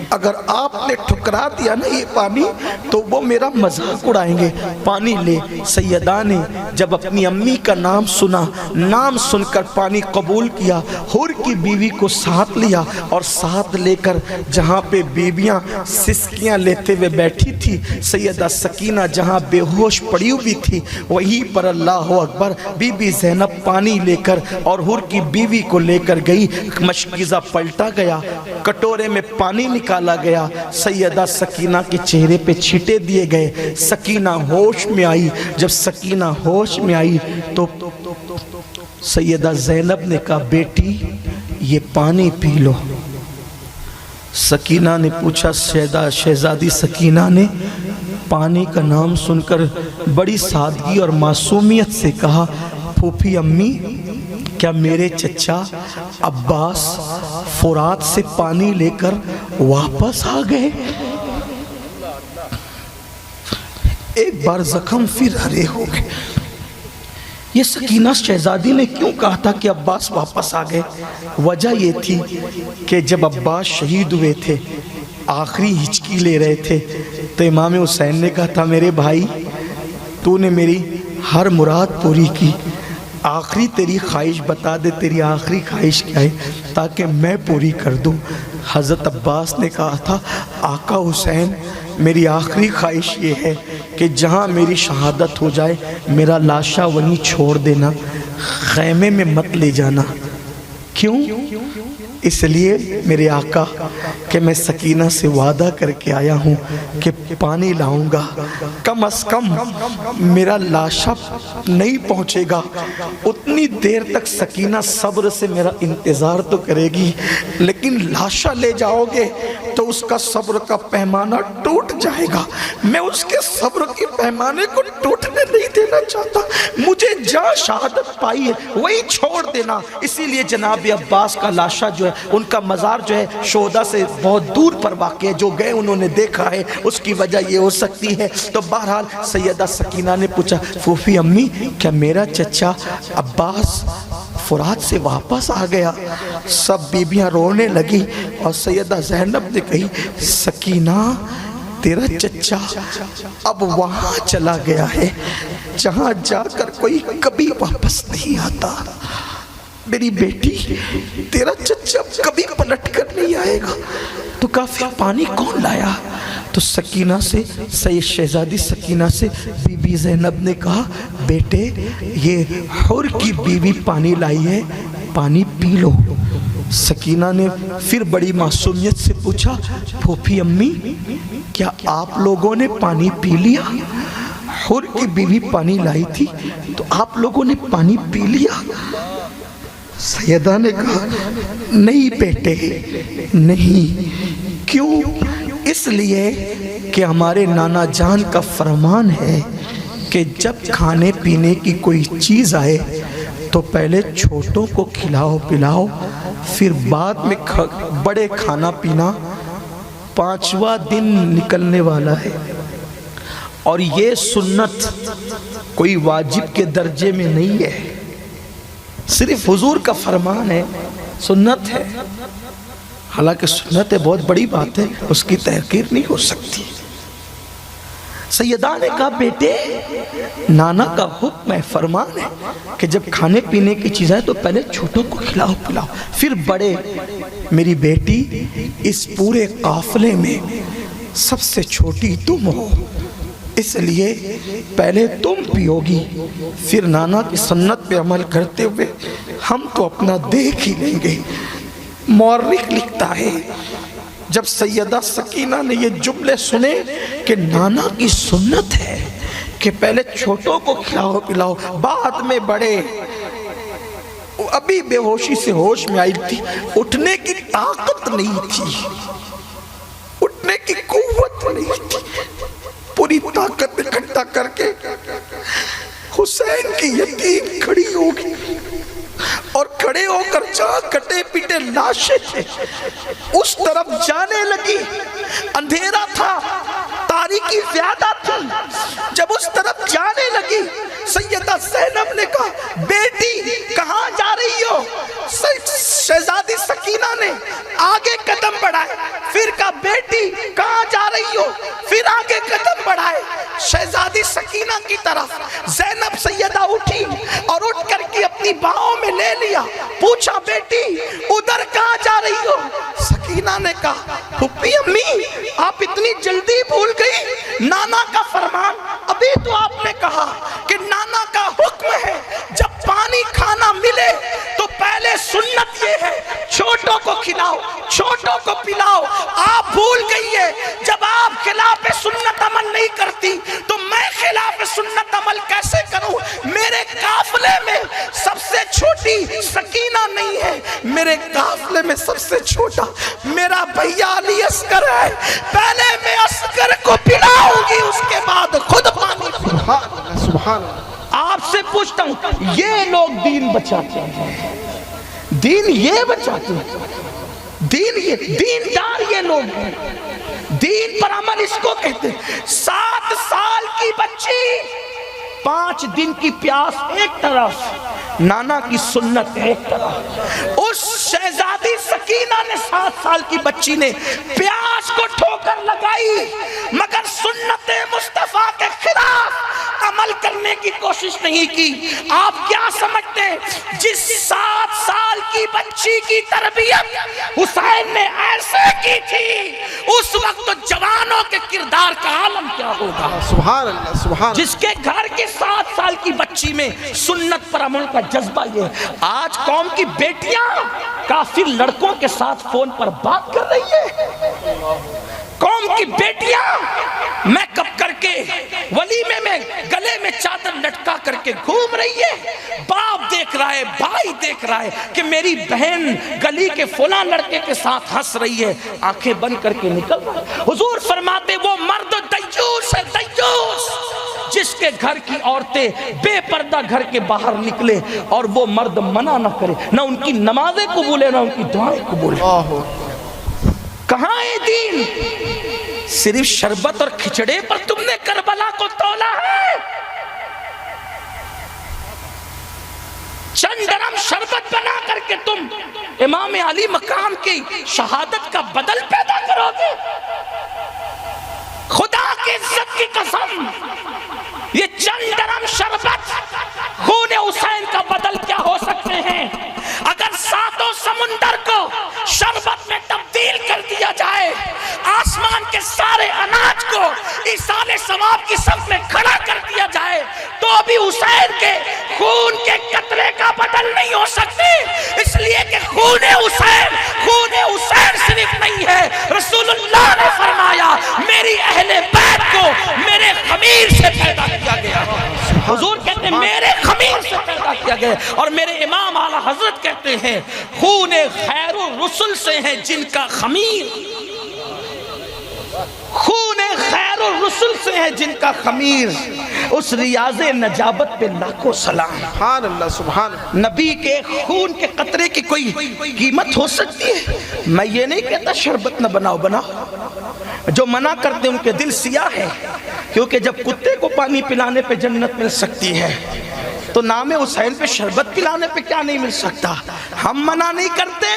اگر آپ نے ٹھکرا دیا نا یہ پانی تو وہ میرا مذاق اڑائیں گے، پانی لے۔ سیدہ نے جب اپنی امی کا نام سنا، نام سن کر پانی قبول کیا، حور کی بیوی کو ساتھ لیا اور ساتھ لے کر جہاں پہ بیویاں سسکیاں لیتے ہوئے بیٹھی تھی، سیدہ سکینہ جہاں بے ہوش پڑی ہوئی تھی، وہیں پر اللہ اکبر بی بی زینب پانی لے کر اور حور کی بیوی کو لے کر گئی۔ مشکیزہ پلٹا گیا، کٹورے میں پانی نکالا گیا، سیدہ سکینہ کے چہرے پہ چھیٹے دیے گئے، سکینہ ہوش میں آئی۔ جب سکینہ ہوش میں آئی تو سیدہ زینب نے کہا بیٹی یہ پانی پی لو۔ سکینہ نے پوچھا، شہزادی سکینہ نے پانی کا نام سن کر بڑی سادگی اور معصومیت سے کہا، پھوپھی امی کیا میرے چچا عباس فرات سے پانی لے کر واپس آ گئے؟ ایک بار زخم پھر ہرے ہو گئے۔ یہ سکینہ شہزادی نے کیوں کہا تھا کہ عباس واپس آ گئے؟ وجہ یہ تھی کہ جب عباس شہید ہوئے تھے، آخری ہچکی لے رہے تھے، تو امام حسین نے کہا تھا میرے بھائی تو نے میری ہر مراد پوری کی، آخری تیری خواہش بتا دے، تیری آخری خواہش کیا ہے تاکہ میں پوری کر دوں۔ حضرت عباس نے کہا تھا آقا حسین میری آخری خواہش یہ ہے کہ جہاں میری شہادت ہو جائے میرا لاشا وہیں چھوڑ دینا، خیمے میں مت لے جانا۔ کیوں؟ اس لیے میرے آقا کہ میں سکینہ سے وعدہ کر کے آیا ہوں کہ پانی لاؤں گا، کم از کم میرا لاشا نہیں پہنچے گا، اتنی دیر تک سکینہ صبر سے میرا انتظار تو کرے گی، لیکن لاشا لے جاؤ گے تو اس کا صبر کا پیمانہ ٹوٹ جائے گا، میں اس کے صبر کے پیمانے کو ٹوٹنے نہیں دینا چاہتا، مجھے جہاں شہادت پائی ہے وہی چھوڑ دینا۔ اسی لیے جناب عباس کا لاشا جو ہے، ان کا مزار جو ہے شہداء سے بہت دور پر واقع ہے، جو گئے انہوں نے دیکھا ہے، اس کی وجہ یہ ہو سکتی ہے۔ تو بہرحال سیدہ سکینہ نے پوچھا پھوپھی امی کیا میرا چچا عباس فرات سے واپس آ گیا؟ سب بیبیاں رونے لگی اور سیدہ زینب نے کہی سکینہ تیرا چچا اب وہاں چلا گیا ہے جہاں جا کر کوئی کبھی واپس نہیں آتا، میری بیٹی تیرا چچا کبھی پلٹ کر نہیں آئے گا۔ تو کافی پانی کون لایا؟ تو سکینہ سے شہزادی سکینہ سے بی بی زینب نے کہا بیٹے یہ حور کی بیوی پانی لائی ہے، پانی پی لو۔ سکینہ نے پھر بڑی معصومیت سے پوچھا پھوپھی امی کیا آپ لوگوں نے پانی پی لیا؟ حور کی بیوی پانی لائی تھی تو آپ لوگوں نے پانی پی لیا؟ سیدہ نے کہا نہیں بیٹے نہیں۔ کیوں؟ اس لیے کہ ہمارے نانا جان کا فرمان ہے کہ جب کھانے پینے کی کوئی چیز آئے تو پہلے چھوٹوں کو کھلاؤ پلاؤ، پھر بعد میں بڑے کھانا پینا۔ 5واں دن نکلنے والا ہے اور یہ سنت کوئی واجب کے درجے میں نہیں ہے، صرف حضور کا فرمان ہے، سنت ہے، حالانکہ سنت ہے بہت بڑی بات ہے، اس کی تحقیر نہیں ہو سکتی۔ سیدہ نے کہا بیٹے نانا کا حکم ہے، فرمان ہے کہ جب کھانے پینے کی چیز ہے تو پہلے چھوٹوں کو کھلاؤ پلاؤ پھر بڑے۔ میری بیٹی اس پورے قافلے میں سب سے چھوٹی تم ہو، اس لیے پہلے تم پیو گی، پھر نانا کی سنت پہ عمل کرتے ہوئے ہم تو اپنا دیکھ ہی لیں گے۔ مورخ لکھتا ہے جب سیدہ سکینہ نے یہ جملے سنے کہ نانا کی سنت ہے کہ پہلے چھوٹوں کو کھلاؤ پلاؤ بعد میں بڑے، ابھی بے ہوشی سے ہوش میں آئی تھی، اٹھنے کی طاقت نہیں تھی، اٹھنے کی قوت نہیں تھی، پوری طاقت اکٹھا کر کے حسین کی یتیم کھڑی ہوگی اور کھڑے ہو کر جہاں کٹے پیٹے لاشیں تھے اس طرف جانے لگی۔ اندھیرا تھا، تاریکی زیادہ تھی، جب اس طرف جانے لگی سیدہ زینب نے کہا بیٹی کہاں جا رہی ہو؟ شہزادی سکینہ نے آگے قدم بڑھائے، پھر کہا بیٹی کہاں جا رہی ہو؟ پھر آگے قدم بڑھائے شہزادی سکینہ کی طرف۔ زینب سیدہ اٹھی اور اٹھ کر کے اپنی باہوں میں لے لیا، پوچھا بیٹی ادھر کہاں جا رہی ہو؟ سکینہ نے کہا پھپھی امی آپ اتنی جلدی بھول گئی نانا کا فرمان؟ ابھی تو آپ نے کہا کہ نانا کا حکم ہے جب پانی کھانا ملے تو پہلے سنت یہ ہے چھوٹوں کو کھلاؤ چھوٹوں کو پلاؤ۔ آپ بھول گئی ہے جب آپ خلاف سنت عمل نہیں کرتی تو میں خلاف سنت عمل کیسے کروں؟ میرے قافلے میں سب سے چھوٹی سکینہ نہیں ہے، میرے قافلے میں سب سے چھوٹا میرا بھیا علی اصغر ہے، پہلے میں اصغر کو پلاؤں گی اس کے بعد خود پانی پیوں۔ سبحان اللہ۔ آپ سے پوچھتا ہوں یہ لوگ دین بچاتے ہیں، دین یہ بچاتے ہیں، دین یہ دیندار یہ لوگ ہیں، دین پر عمل اس کو کہتے ہیں۔ 7 سال کی بچی 5 دن کی پیاس ایک طرف، نانا کی سنت ایک طرف۔ اس شہزادی سکینہ نے 7 سال کی بچی نے پیاس کو ٹھوکر لگائی مگر سنت مصطفیٰ کے خلاف عمل کرنے کی کوشش نہیں کی۔ آپ کیا سمجھتے ہیں جس 7 سال کی بچی کی تربیت حسین نے ایسے کی تھی اس وقت جوانوں کے کردار کا عالم کیا ہوگا؟ سبحان اللہ سبحان اللہ۔ جس کے گھر کی 7 سال کی بچی میں سنت پر عمل کا جذبہ یہ ہے۔ آج قوم کی بیٹیاں کافر لڑکوں کے ساتھ فون پر بات کر رہی ہے، قوم کی بیٹیاں میک اپ کر کے ولیمے میں گلے میں چادر لٹکا کر کے گھوم رہی ہے، باپ دیکھ رہا ہے بھائی دیکھ رہا ہے کہ میری بہن گلی کے فلاں لڑکے کے ساتھ ہنس رہی ہے، آنکھیں بند کر کے نکل رہا ہے۔ حضور فرماتے وہ مرد دیوس ہے، دیوس جس کے گھر کی عورتیں بے پردہ گھر کے باہر نکلے اور وہ مرد منع نہ کرے، نہ ان کی نمازیں قبول ہے نہ ان کی دعائیں قبول ہے۔ کہاں ہے دین؟ صرف شربت اور کھچڑے پر تم نے کربلا کو تولا ہے؟ چند گرم شربت بنا کر کے تم امام علی مقام کی شہادت کا بدل پیدا کرو گے؟ خدا کی عزت کی قسم یہ چند گرم شربت خون حسین کا بدل کیا ہو سکتے ہیں؟ اگر 7 سمندر کو شربت میں تبدیل کر دیا جائے، آسمان کے سارے اناج کو ایصال ثواب کی صف میں کھڑا کر دیا جائے تو بھی حسین کے خون کے قطرے کا بدل نہیں ہو سکتے، اس لیے کہ خون حسین صرف نہیں ہے، رسول اللہ نے فرمایا میری اہل بیت کو میرے خمیر سے پیدا کیا گیا۔ حضور کہتے ہیں میرے خمیر سے پیدا کیا گیا، اور میرے امام اعلیٰ حضرت کہتے ہیں خون خیر الرسل سے ہے جن کا خمیر، خون خیر الرسل سے ہے جن کا خمیر۔ اس ریاض نجابت پہ لاکھوں سلام۔ سبحان اللہ سبحان اللہ۔ نبی کے خون کے قطرے کی کوئی قیمت ہو سکتی ہے؟ میں یہ نہیں کہتا شربت نہ بناؤ، بناؤ، جو منع کرتے ان کے دل سیاہ ہے، کیونکہ جب کتے کو پانی پلانے پہ جنت مل سکتی ہے تو نام حسین پہ شربت پلانے پہ کیا نہیں مل سکتا؟ ہم منع نہیں کرتے،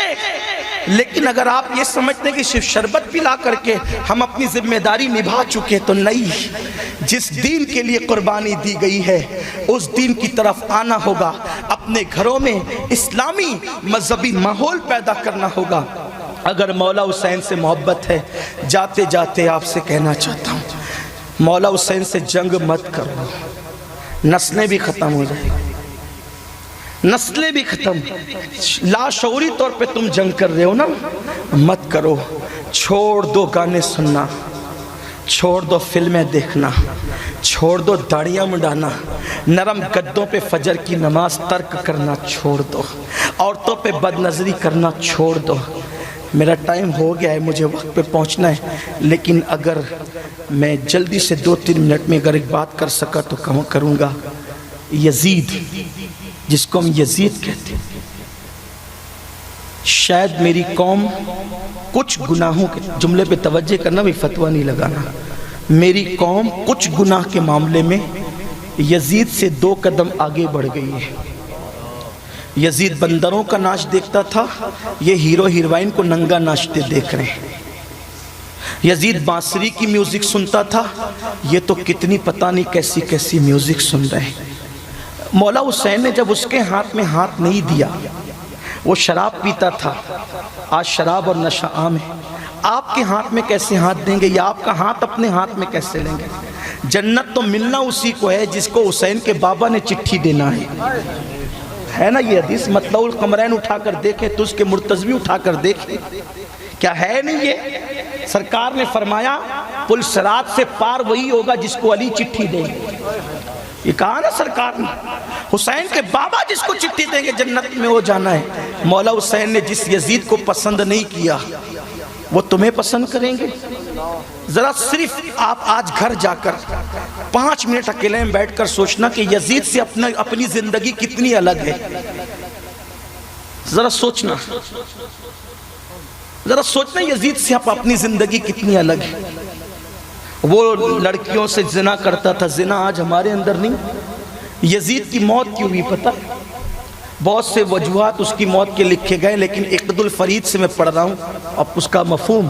لیکن اگر آپ یہ سمجھتے ہیں کہ صرف شربت پلا کر کے ہم اپنی ذمہ داری نبھا چکے تو نہیں۔ جس دین کے لیے قربانی دی گئی ہے اس دین کی طرف آنا ہوگا، اپنے گھروں میں اسلامی مذہبی ماحول پیدا کرنا ہوگا۔ اگر مولا حسین سے محبت ہے، جاتے جاتے آپ سے کہنا چاہتا ہوں مولا حسین سے جنگ مت کرو، نسلیں بھی ختم ہو جائیں گی، نسلیں بھی ختم، لاشعوری طور پہ تم جنگ کر رہے ہو نا، مت کرو۔ چھوڑ دو گانے سننا، چھوڑ دو فلمیں دیکھنا، چھوڑ دو داڑیاں منڈانا، نرم گدوں پہ فجر کی نماز ترک کرنا چھوڑ دو، عورتوں پہ بد نظری کرنا چھوڑ دو۔ میرا ٹائم ہو گیا ہے، مجھے وقت پہ پہنچنا ہے، لیکن اگر میں جلدی سے 2-3 منٹ میں اگر ایک بات کر سکا تو کروں گا۔ یزید جس کو ہم یزید کہتے ہیں، شاید میری قوم کچھ گناہوں کے جملے پہ توجہ کرنا، بھی فتویٰ نہیں لگانا، میری قوم کچھ گناہ کے معاملے میں یزید سے 2 قدم آگے بڑھ گئی ہے۔ یزید بندروں کا ناچ دیکھتا تھا، یہ ہیرو ہیروئن کو ننگا ناچتے دیکھ رہے ہیں۔ یزید بانسری کی میوزک سنتا تھا، یہ تو کتنی پتہ نہیں کیسی کیسی میوزک سن رہے ہیں۔ مولا حسین نے جب اس کے ہاتھ میں ہاتھ نہیں دیا، وہ شراب پیتا تھا، آج شراب اور نشہ عام ہے، آپ کے ہاتھ میں کیسے ہاتھ دیں گے، یا آپ کا ہاتھ اپنے ہاتھ میں کیسے لیں گے؟ جنت تو ملنا اسی کو ہے جس کو حسین کے بابا نے چٹھی دینا ہے نا یہ حدیث؟ مطلع القمرین اٹھا کر دیکھیں تو اس کے مرتضوی اٹھا کر دیکھیں، کیا ہے نہیں یہ؟ سرکار نے فرمایا پل صراط سے پار وہی ہوگا جس کو علی چٹھی دیں گے، یہ کہا نا سرکار نے، حسین کے بابا جس کو چٹھی دیں گے جنت میں وہ جانا ہے۔ مولا حسین نے جس یزید کو پسند نہیں کیا وہ تمہیں پسند کریں گے؟ ذرا صرف آپ آج گھر جا کر 5 منٹ اکیلے میں بیٹھ کر سوچنا کہ یزید سے اپنی زندگی کتنی الگ ہے۔ ذرا سوچنا یزید سے آپ اپنی زندگی کتنی الگ ہے۔ وہ لڑکیوں سے زنا کرتا تھا، زنا آج ہمارے اندر نہیں۔ یزید کی موت کیوں ہوئی پتہ؟ بہت سے وجوہات اس کی موت کے لکھے گئے، لیکن عقد الفرید سے میں پڑھ رہا ہوں اب اس کا مفہوم۔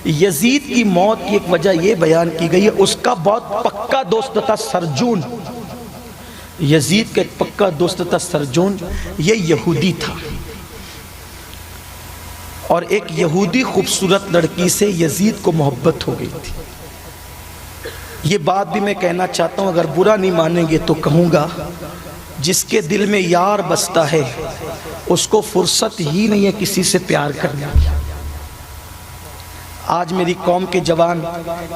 یزید کی موت کی ایک وجہ یہ بیان کی گئی ہے، اس کا بہت پکا دوست تھا سرجون، یزید کا ایک پکا دوست تھا سرجون، یہ یہودی تھا، اور ایک یہودی خوبصورت لڑکی سے یزید کو محبت ہو گئی تھی۔ یہ بات بھی میں کہنا چاہتا ہوں، اگر برا نہیں مانیں گے تو کہوں گا، جس کے دل میں یار بستا ہے اس کو فرصت ہی نہیں ہے کسی سے پیار کرنے کی۔ آج میری قوم کے جوان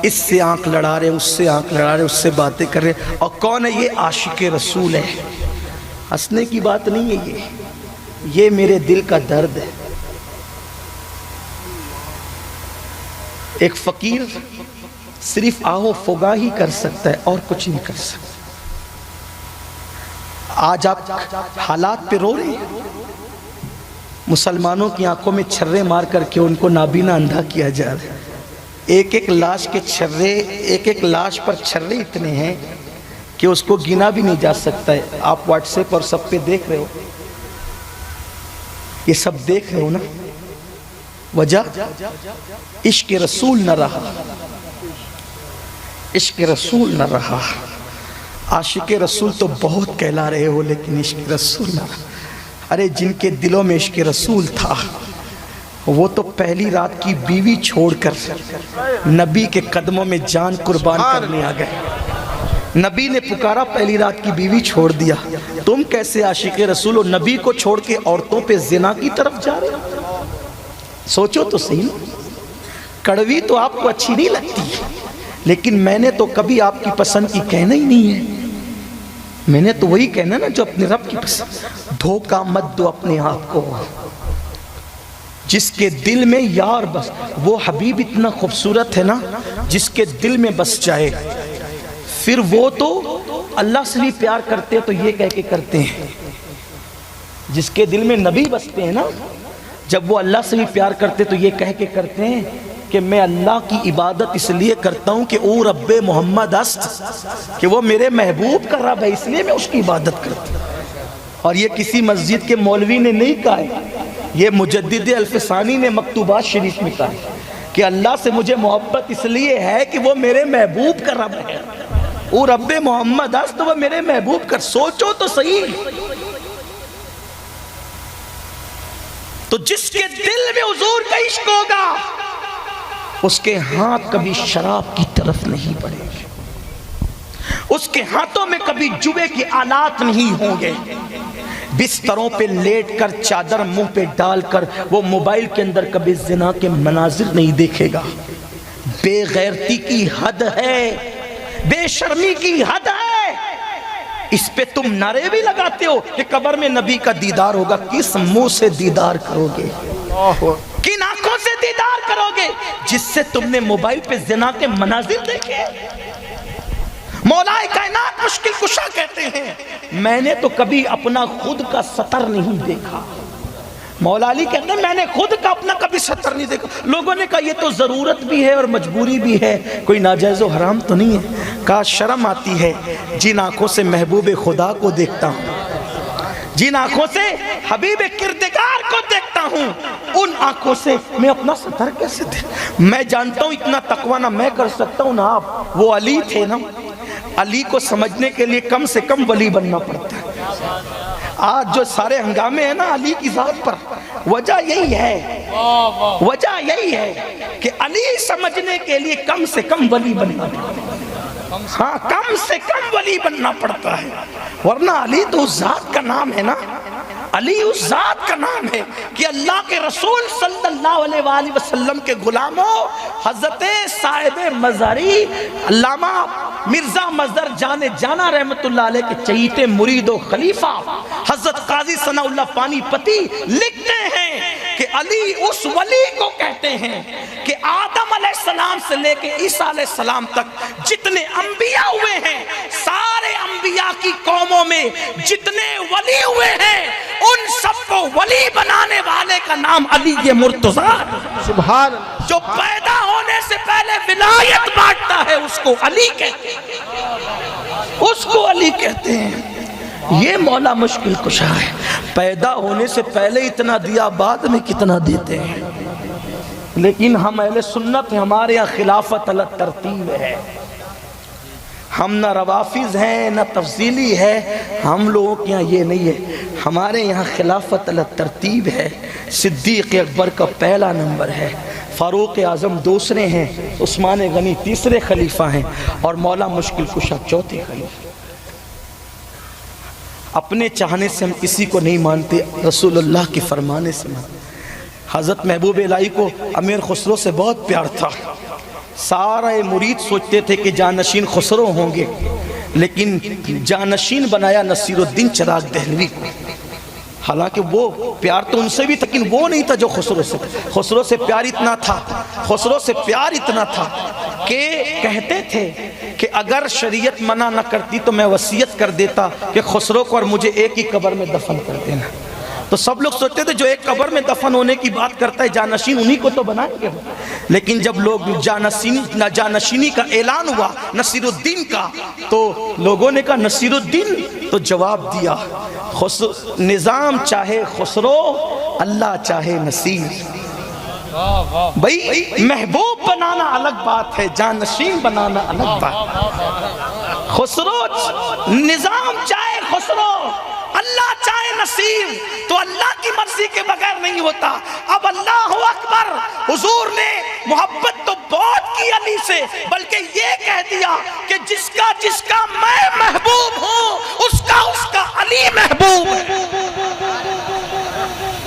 اس سے آنکھ لڑا رہے، اس سے آنکھ لڑا رہے، اس سے باتیں کر رہے، اور کون ہے یہ؟ عاشق رسول ہے۔ ہنسنے کی بات نہیں ہے یہ میرے دل کا درد ہے۔ ایک فقیر صرف آہو فغاں ہی کر سکتا ہے اور کچھ نہیں کر سکتا۔ آج آپ حالات پہ رو رہے ہیں، مسلمانوں کی آنکھوں میں چھرے مار کر کے ان کو نابینا اندھا کیا جا رہا ہے۔ ایک ایک لاش کے چھرے، ایک ایک لاش پر چھرے اتنے ہیں کہ اس کو گنا بھی نہیں جا سکتا ہے۔ آپ واٹس ایپ اور سب پہ دیکھ رہے ہو، یہ سب دیکھ رہے ہو نا؟ وجہ عشق رسول نہ رہا، عشق رسول نہ رہا۔ عاشق رسول تو بہت کہلا رہے ہو لیکن عشق رسول نہ رہا۔ ارے جن کے دلوں میں عشق رسول تھا وہ تو پہلی رات کی بیوی چھوڑ کر نبی کے قدموں میں جان قربان کرنے آ گئے۔ نبی نے پکارا، پہلی رات کی بیوی چھوڑ دیا۔ تم کیسے عاشق رسول ہو، نبی کو چھوڑ کے عورتوں پہ زنا کی طرف جا رہے ہو؟ سوچو تو صحیح۔ کڑوی تو آپ کو اچھی نہیں لگتی، لیکن میں نے تو کبھی آپ کی پسند کی کہنا ہی نہیں ہے۔ میں نے تو وہی کہنا نا جو اپنے رب کی پسند۔ دھوکہ مت دو اپنے آپ کو، جس کے دل میں یار بس، وہ حبیب اتنا خوبصورت ہے نا، جس کے دل میں بس جائے، پھر وہ تو اللہ سے بھی پیار کرتے تو یہ کہہ کے کرتے ہیں۔ جس کے دل میں نبی بستے ہیں نا، جب وہ اللہ سے بھی پیار کرتے تو یہ کہہ کے کرتے ہیں کہ میں اللہ کی عبادت اس لیے کرتا ہوں کہ او رب محمد است، کہ وہ میرے محبوب کا رب ہے، اس لیے میں اس کی عبادت کرتا ہوں۔ اور یہ کسی مسجد کے مولوی نے نہیں کہا ہے، یہ مجدد الفسانی نے مکتوبات شریف میں کہا ہے کہ اللہ سے مجھے محبت اس لیے ہے کہ وہ میرے محبوب کا رب ہے، او رب محمد است، وہ میرے محبوب کا۔ سوچو تو صحیح، تو جس کے دل میں حضور کا عشق ہوگا اس کے ہاتھ کبھی شراب کی طرف نہیں بڑھیں گے، اس کے ہاتھوں میں کبھی جوے کے آلات نہیں ہوں گے، بستروں پہ لیٹ کر چادر منہ پہ ڈال کر وہ موبائل کے اندر کبھی زنا کے مناظر نہیں دیکھے گا۔ بے غیرتی کی حد ہے، بے شرمی کی حد ہے۔ اس پہ تم نعرے بھی لگاتے ہو کہ قبر میں نبی کا دیدار ہوگا، کس منہ سے دیدار کرو گے، کن آنکھوں سے دیدار کرو گے، جس سے تم نے موبائل پہ زنا کے مناظر دیکھے۔ مولا کائنات مشکل کشا کہتے ہیں میں نے تو کبھی اپنا خود کا سطر نہیں دیکھا۔ مولا علی کہتے ہیں میں نے خود کا اپنا کبھی سطر نہیں دیکھا. لوگوں نے کہا یہ تو ضرورت بھی ہے اور مجبوری بھی ہے, کوئی ناجائز و حرام تو نہیں ہے. کہا شرم آتی ہے جن آنکھوں سے محبوب خدا کو دیکھتا ہوں, جن آنکھوں سے حبیب کردگار کو دیکھتا ہوں, ان آنکھوں سے میں اپنا سطر کیسے دے. میں جانتا ہوں اتنا تقویٰ نہ میں کر سکتا ہوں نہ آپ. وہ علی تھے نا, علی کو سمجھنے کے لیے کم سے کم ولی بننا پڑتا ہے. آج جو سارے ہنگامے ہیں نا علی کی ذات پر, وجہ یہی ہے, وجہ یہی ہے کہ علی سمجھنے کے لیے کم سے کم ولی بننا پڑتا ہے. ہاں کم سے کم ولی بننا پڑتا ہے, ورنہ علی تو اس ذات کا نام ہے نا, علی اس ذات کا نام ہے کہ اللہ کے رسول صلی اللہ علیہ وآلہ وسلم کے غلاموں, حضرت صاحب مزاری علامہ مرزا مظہر جان جانا رحمت اللہ علیہ کے چہیتے مرید و خلیفہ حضرت قاضی ثناء اللہ پانی پتی لکھتے ہیں کہ علی اس ولی کو کہتے ہیں کہ آدم علیہ السلام سے لے کے عیسیٰ علیہ السلام تک جتنے انبیاء ہوئے ہیں, سارے انبیاء کی قوموں میں جتنے ولی ہوئے ہیں, ان سب کو ولی بنانے والے کا نام علی مرتضیٰ. سبحان اللہ. جو پیدا ہونے سے پہلے ولایت بانٹتا ہے اس کو علی کہتے ہیں, اس کو علی کہتے ہیں. یہ مولا مشکل کشا ہے, پیدا ہونے سے پہلے اتنا دیا, بعد میں کتنا دیتے ہیں. لیکن ہم اہل سنت ہیں, ہمارے یہاں خلافت علی ترتیب ہے. ہم نہ روافظ ہیں نہ تفضیلی ہے, ہم لوگوں کے یہاں یہ نہیں ہے. ہمارے یہاں خلافت علی ترتیب ہے. صدیق اکبر کا پہلا نمبر ہے, فاروق اعظم دوسرے ہیں, عثمان غنی تیسرے خلیفہ ہیں, اور مولا مشکل کشا چوتھے خلیفہ. اپنے چاہنے سے ہم کسی کو نہیں مانتے, رسول اللہ کے فرمانے سے مانتے. حضرت محبوب الہی کو امیر خسرو سے بہت پیار تھا. سارے مرید سوچتے تھے کہ جانشین خسرو ہوں گے, لیکن جانشین بنایا نصیر الدین چراغ دہلوی کو. حالانکہ وہ پیار تو ان سے بھی تھا, لیکن وہ نہیں تھا جو خسرو سے. خسرو سے پیار اتنا تھا, خسرو سے پیار اتنا تھا کہ کہتے تھے کہ اگر شریعت منع نہ کرتی تو میں وصیت کر دیتا کہ خسرو کو اور مجھے ایک ہی قبر میں دفن کر دینا. تو سب لوگ سوچتے تھے جو ایک قبر میں دفن ہونے کی بات کرتا ہے جانشین انہی کو تو بنائیں گے. لیکن جب لوگ جانشینی کا اعلان ہوا نصیر الدین کا, تو لوگوں نے کہا نصیر الدین, تو جواب دیا نظام چاہے خسرو, اللہ چاہے نصیر. بھئی محبوب بنانا الگ بات ہے, جانشین بنانا الگ بات. خسرو نظام چاہے خسرو, اللہ چاہے نصیر, تو اللہ کی مرضی کے بغیر نہیں ہوتا. اب اللہ اکبر, حضور نے محبت تو بہت کی علی سے, بلکہ یہ کہہ دیا کہ جس کا میں محبوب ہوں اس کا علی محبوب ہے.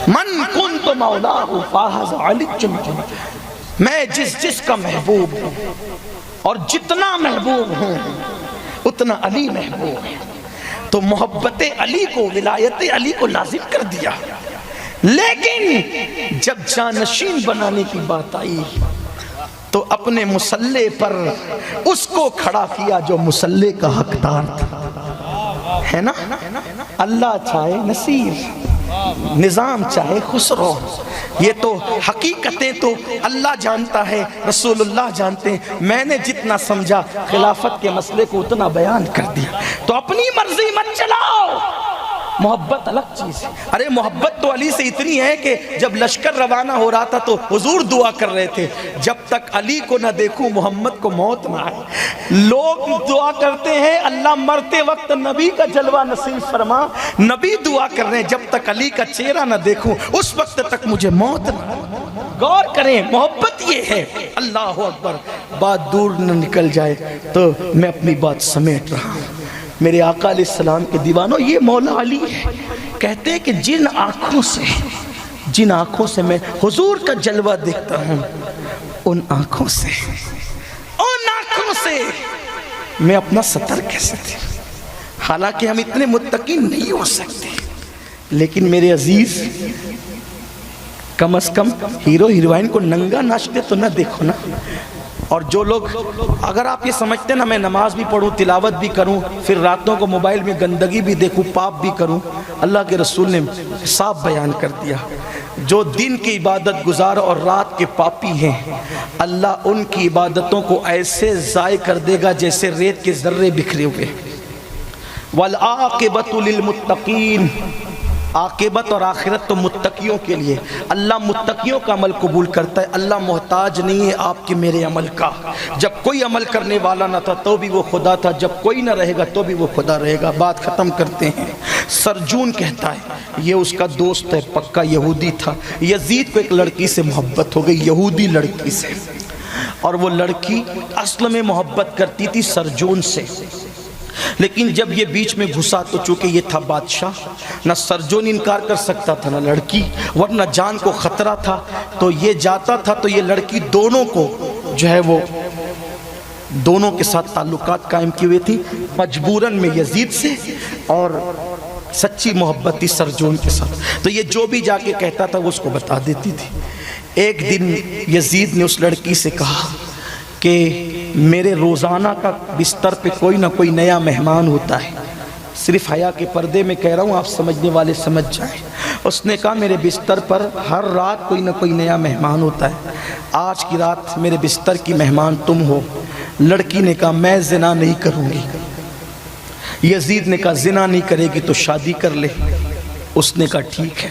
من کنت مولاہ فاحظ علی چمچم, میں جس کا محبوب ہوں اور جتنا محبوب ہوں اتنا علی محبوب ہے. تو محبت علی کو, ولایت علی کو لازم کر دیا. لیکن جب جانشین بنانے کی بات آئی تو اپنے مصلی پر اس کو کھڑا کیا جو مصلی کا حقدار تھا, ہے نا. اللہ چاہے نصیر, نظام چاہے خسرو. یہ تو حقیقتیں تو اللہ جانتا ہے, رسول اللہ جانتے ہیں. میں نے جتنا سمجھا خلافت کے مسئلے کو اتنا بیان کر دیا. تو اپنی مرضی مت چلاؤ, محبت الگ چیز ہے. ارے محبت تو علی سے اتنی ہے کہ جب لشکر روانہ ہو رہا تھا تو حضور دعا کر رہے تھے جب تک علی کو نہ دیکھوں محمد کو موت نہ آئے. لوگ دعا کرتے ہیں اللہ مرتے وقت نبی کا جلوہ نصیب فرما, نبی دعا کر رہے ہیں جب تک علی کا چہرہ نہ دیکھوں اس وقت تک مجھے موت نہ آئے. غور کریں, محبت یہ ہے. اللہ اکبر. بات دور نہ نکل جائے تو میں اپنی بات سمیٹ رہا ہوں. میرے آقا علیہ السلام کے دیوانوں, یہ مولا علی ہے. کہتے ہیں کہ جن آنکھوں سے میں حضور کا جلوہ دیکھتا ہوں, ان آنکھوں سے میں اپنا سطر کیسے دے. حالانکہ ہم اتنے متقی نہیں ہو سکتے, لیکن میرے عزیز کم از کم ہیرو ہیروئن کو ننگا ناچتے تو نہ دیکھو نا. اور جو لوگ اگر آپ یہ سمجھتے ہیں نا میں نماز بھی پڑھوں تلاوت بھی کروں پھر راتوں کو موبائل میں گندگی بھی دیکھوں پاپ بھی کروں، اللہ کے رسول نے صاف بیان کر دیا جو دن کی عبادت گزار اور رات کے پاپی ہیں اللہ ان کی عبادتوں کو ایسے ضائع کر دے گا جیسے ریت کے ذرے بکھرے ہوئے۔ والعاقبۃ للمتقین، عاقبت اور آخرت تو متقیوں کے لیے، اللہ متقیوں کا عمل قبول کرتا ہے، اللہ محتاج نہیں ہے آپ کے میرے عمل کا۔ جب کوئی عمل کرنے والا نہ تھا تو بھی وہ خدا تھا، جب کوئی نہ رہے گا تو بھی وہ خدا رہے گا۔ بات ختم کرتے ہیں۔ سرجون کہتا ہے یہ اس کا دوست ہے، پکا یہودی تھا، یزید کو ایک لڑکی سے محبت ہو گئی، یہودی لڑکی سے، اور وہ لڑکی اصل میں محبت کرتی تھی سرجون سے، لیکن جب یہ بیچ میں گھسا تو چونکہ یہ تھا بادشاہ، نہ سرجون انکار کر سکتا تھا نہ لڑکی، ورنہ جان کو خطرہ تھا، تو یہ جاتا تھا تو یہ لڑکی دونوں کو جو ہے وہ دونوں کے ساتھ تعلقات قائم کی ہوئی تھی، مجبوراً میں یزید سے اور سچی محبت تھی سرجون کے ساتھ، تو یہ جو بھی جا کے کہتا تھا وہ اس کو بتا دیتی تھی۔ ایک دن یزید نے اس لڑکی سے کہا کہ میرے روزانہ کا بستر پہ کوئی نہ کوئی نیا مہمان ہوتا ہے، صرف حیا کے پردے میں کہہ رہا ہوں آپ سمجھنے والے سمجھ جائیں۔ اس نے کہا میرے بستر پر ہر رات کوئی نہ کوئی نیا مہمان ہوتا ہے، آج کی رات میرے بستر کی مہمان تم ہو۔ لڑکی نے کہا میں زنا نہیں کروں گی۔ یزید نے کہا زنا نہیں کرے گی تو شادی کر لے۔ اس نے کہا ٹھیک ہے،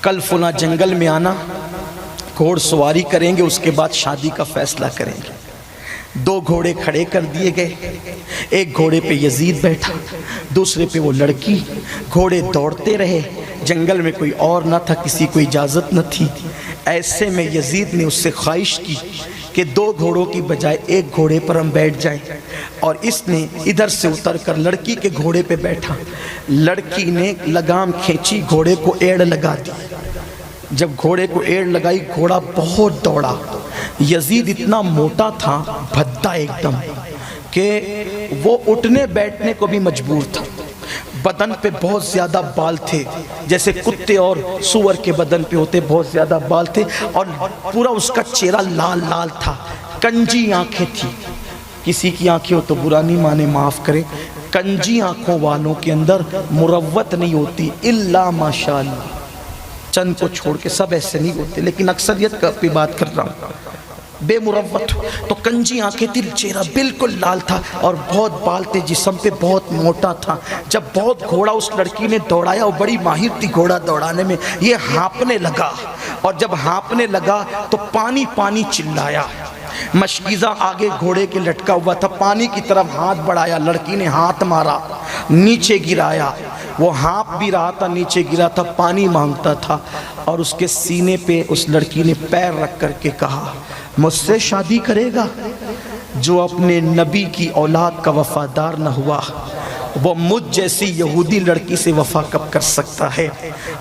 کل فلاں جنگل میں آنا، گھوڑ سواری کریں گے، اس کے بعد شادی کا فیصلہ کریں گے۔ دو گھوڑے کھڑے کر دیے گئے، ایک گھوڑے پہ یزید بیٹھا، دوسرے پہ وہ لڑکی۔ گھوڑے دوڑتے رہے، جنگل میں کوئی اور نہ تھا، کسی کو اجازت نہ تھی۔ ایسے میں یزید نے اس سے خواہش کی کہ دو گھوڑوں کی بجائے ایک گھوڑے پر ہم بیٹھ جائیں، اور اس نے ادھر سے اتر کر لڑکی کے گھوڑے پہ بیٹھا۔ لڑکی نے لگام کھینچی، گھوڑے کو ایڑ لگا دی۔ جب گھوڑے کو ایڑ لگائی گھوڑا بہت دوڑا۔ یزید اتنا موٹا تھا، بھدا ایک دم، کہ وہ اٹھنے بیٹھنے کو بھی مجبور تھا۔ بدن پہ بہت زیادہ بال تھے، جیسے کتے اور سور کے بدن پہ ہوتے بہت زیادہ بال تھے، اور پورا اس کا چہرہ لال لال تھا، کنجی آنکھیں تھی۔ کسی کی آنکھیں ہو تو برا نہیں مانے، معاف کرے، کنجی آنکھوں والوں کے اندر مروت نہیں ہوتی الا ماشاءاللہ، چند کو چھوڑ کے سب ایسے نہیں ہوتے، لیکن اکثریت کا بھی بات کر رہا ہوں، بے مروت۔ تو کنجی آنکھیں تھی، چہرہ بالکل لال تھا اور بہت بال تھے، جسم پہ بہت موٹا تھا۔ جب بہت گھوڑا اس لڑکی نے دوڑایا، وہ بڑی ماہر تھی گھوڑا دوڑانے میں، یہ ہانپنے لگا، اور جب ہانپنے لگا تو پانی پانی چلایا۔ مشکیزہ آگے گھوڑے کے لٹکا ہوا تھا، پانی کی طرف ہاتھ بڑھایا، لڑکی نے ہاتھ مارا، نیچے گرایا، وہ ہانپ بھی رہا تھا، نیچے گرا تھا، پانی مانگتا تھا، اور اس کے سینے پہ اس لڑکی نے پیر رکھ کر کے کہا مجھ سے شادی کرے گا؟ جو اپنے نبی کی اولاد کا وفادار نہ ہوا وہ مجھ جیسی یہودی لڑکی سے وفا کب کر سکتا ہے؟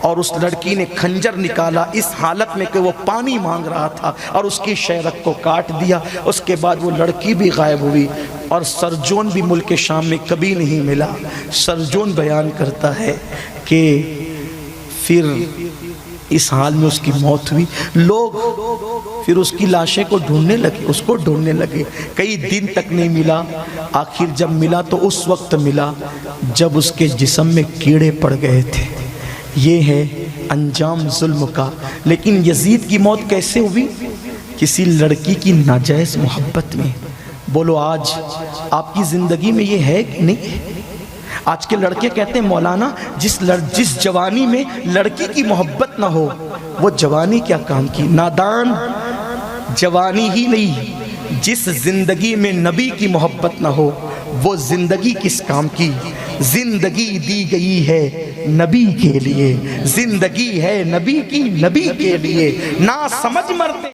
اور اس لڑکی نے خنجر نکالا اس حالت میں کہ وہ پانی مانگ رہا تھا، اور اس کی شہرت کو کاٹ دیا۔ اس کے بعد وہ لڑکی بھی غائب ہوئی، اور سرجون بھی ملک شام میں کبھی نہیں ملا۔ سرجون بیان کرتا ہے کہ پھر اس حال میں اس کی موت ہوئی۔ لوگ پھر اس کی لاشیں کو ڈھونڈنے لگے، اس کو ڈھونڈنے لگے، کئی دن تک نہیں ملا۔ آخر جب ملا تو اس وقت ملا جب اس کے جسم میں کیڑے پڑ گئے تھے۔ یہ ہے انجام ظلم کا۔ لیکن یزید کی موت کیسے ہوئی؟ کسی لڑکی کی ناجائز محبت میں۔ بولو آج آپ کی زندگی میں یہ ہے کہ نہیں؟ آج کے لڑکے کہتے ہیں مولانا جس جوانی میں لڑکی کی محبت نہ ہو وہ جوانی کیا کام کی؟ نادان، جوانی ہی نہیں، جس زندگی میں نبی کی محبت نہ ہو وہ زندگی کس کام کی؟ زندگی دی گئی ہے نبی کے لیے، زندگی ہے نبی کی، نبی کے لیے، نہ سمجھ مرتے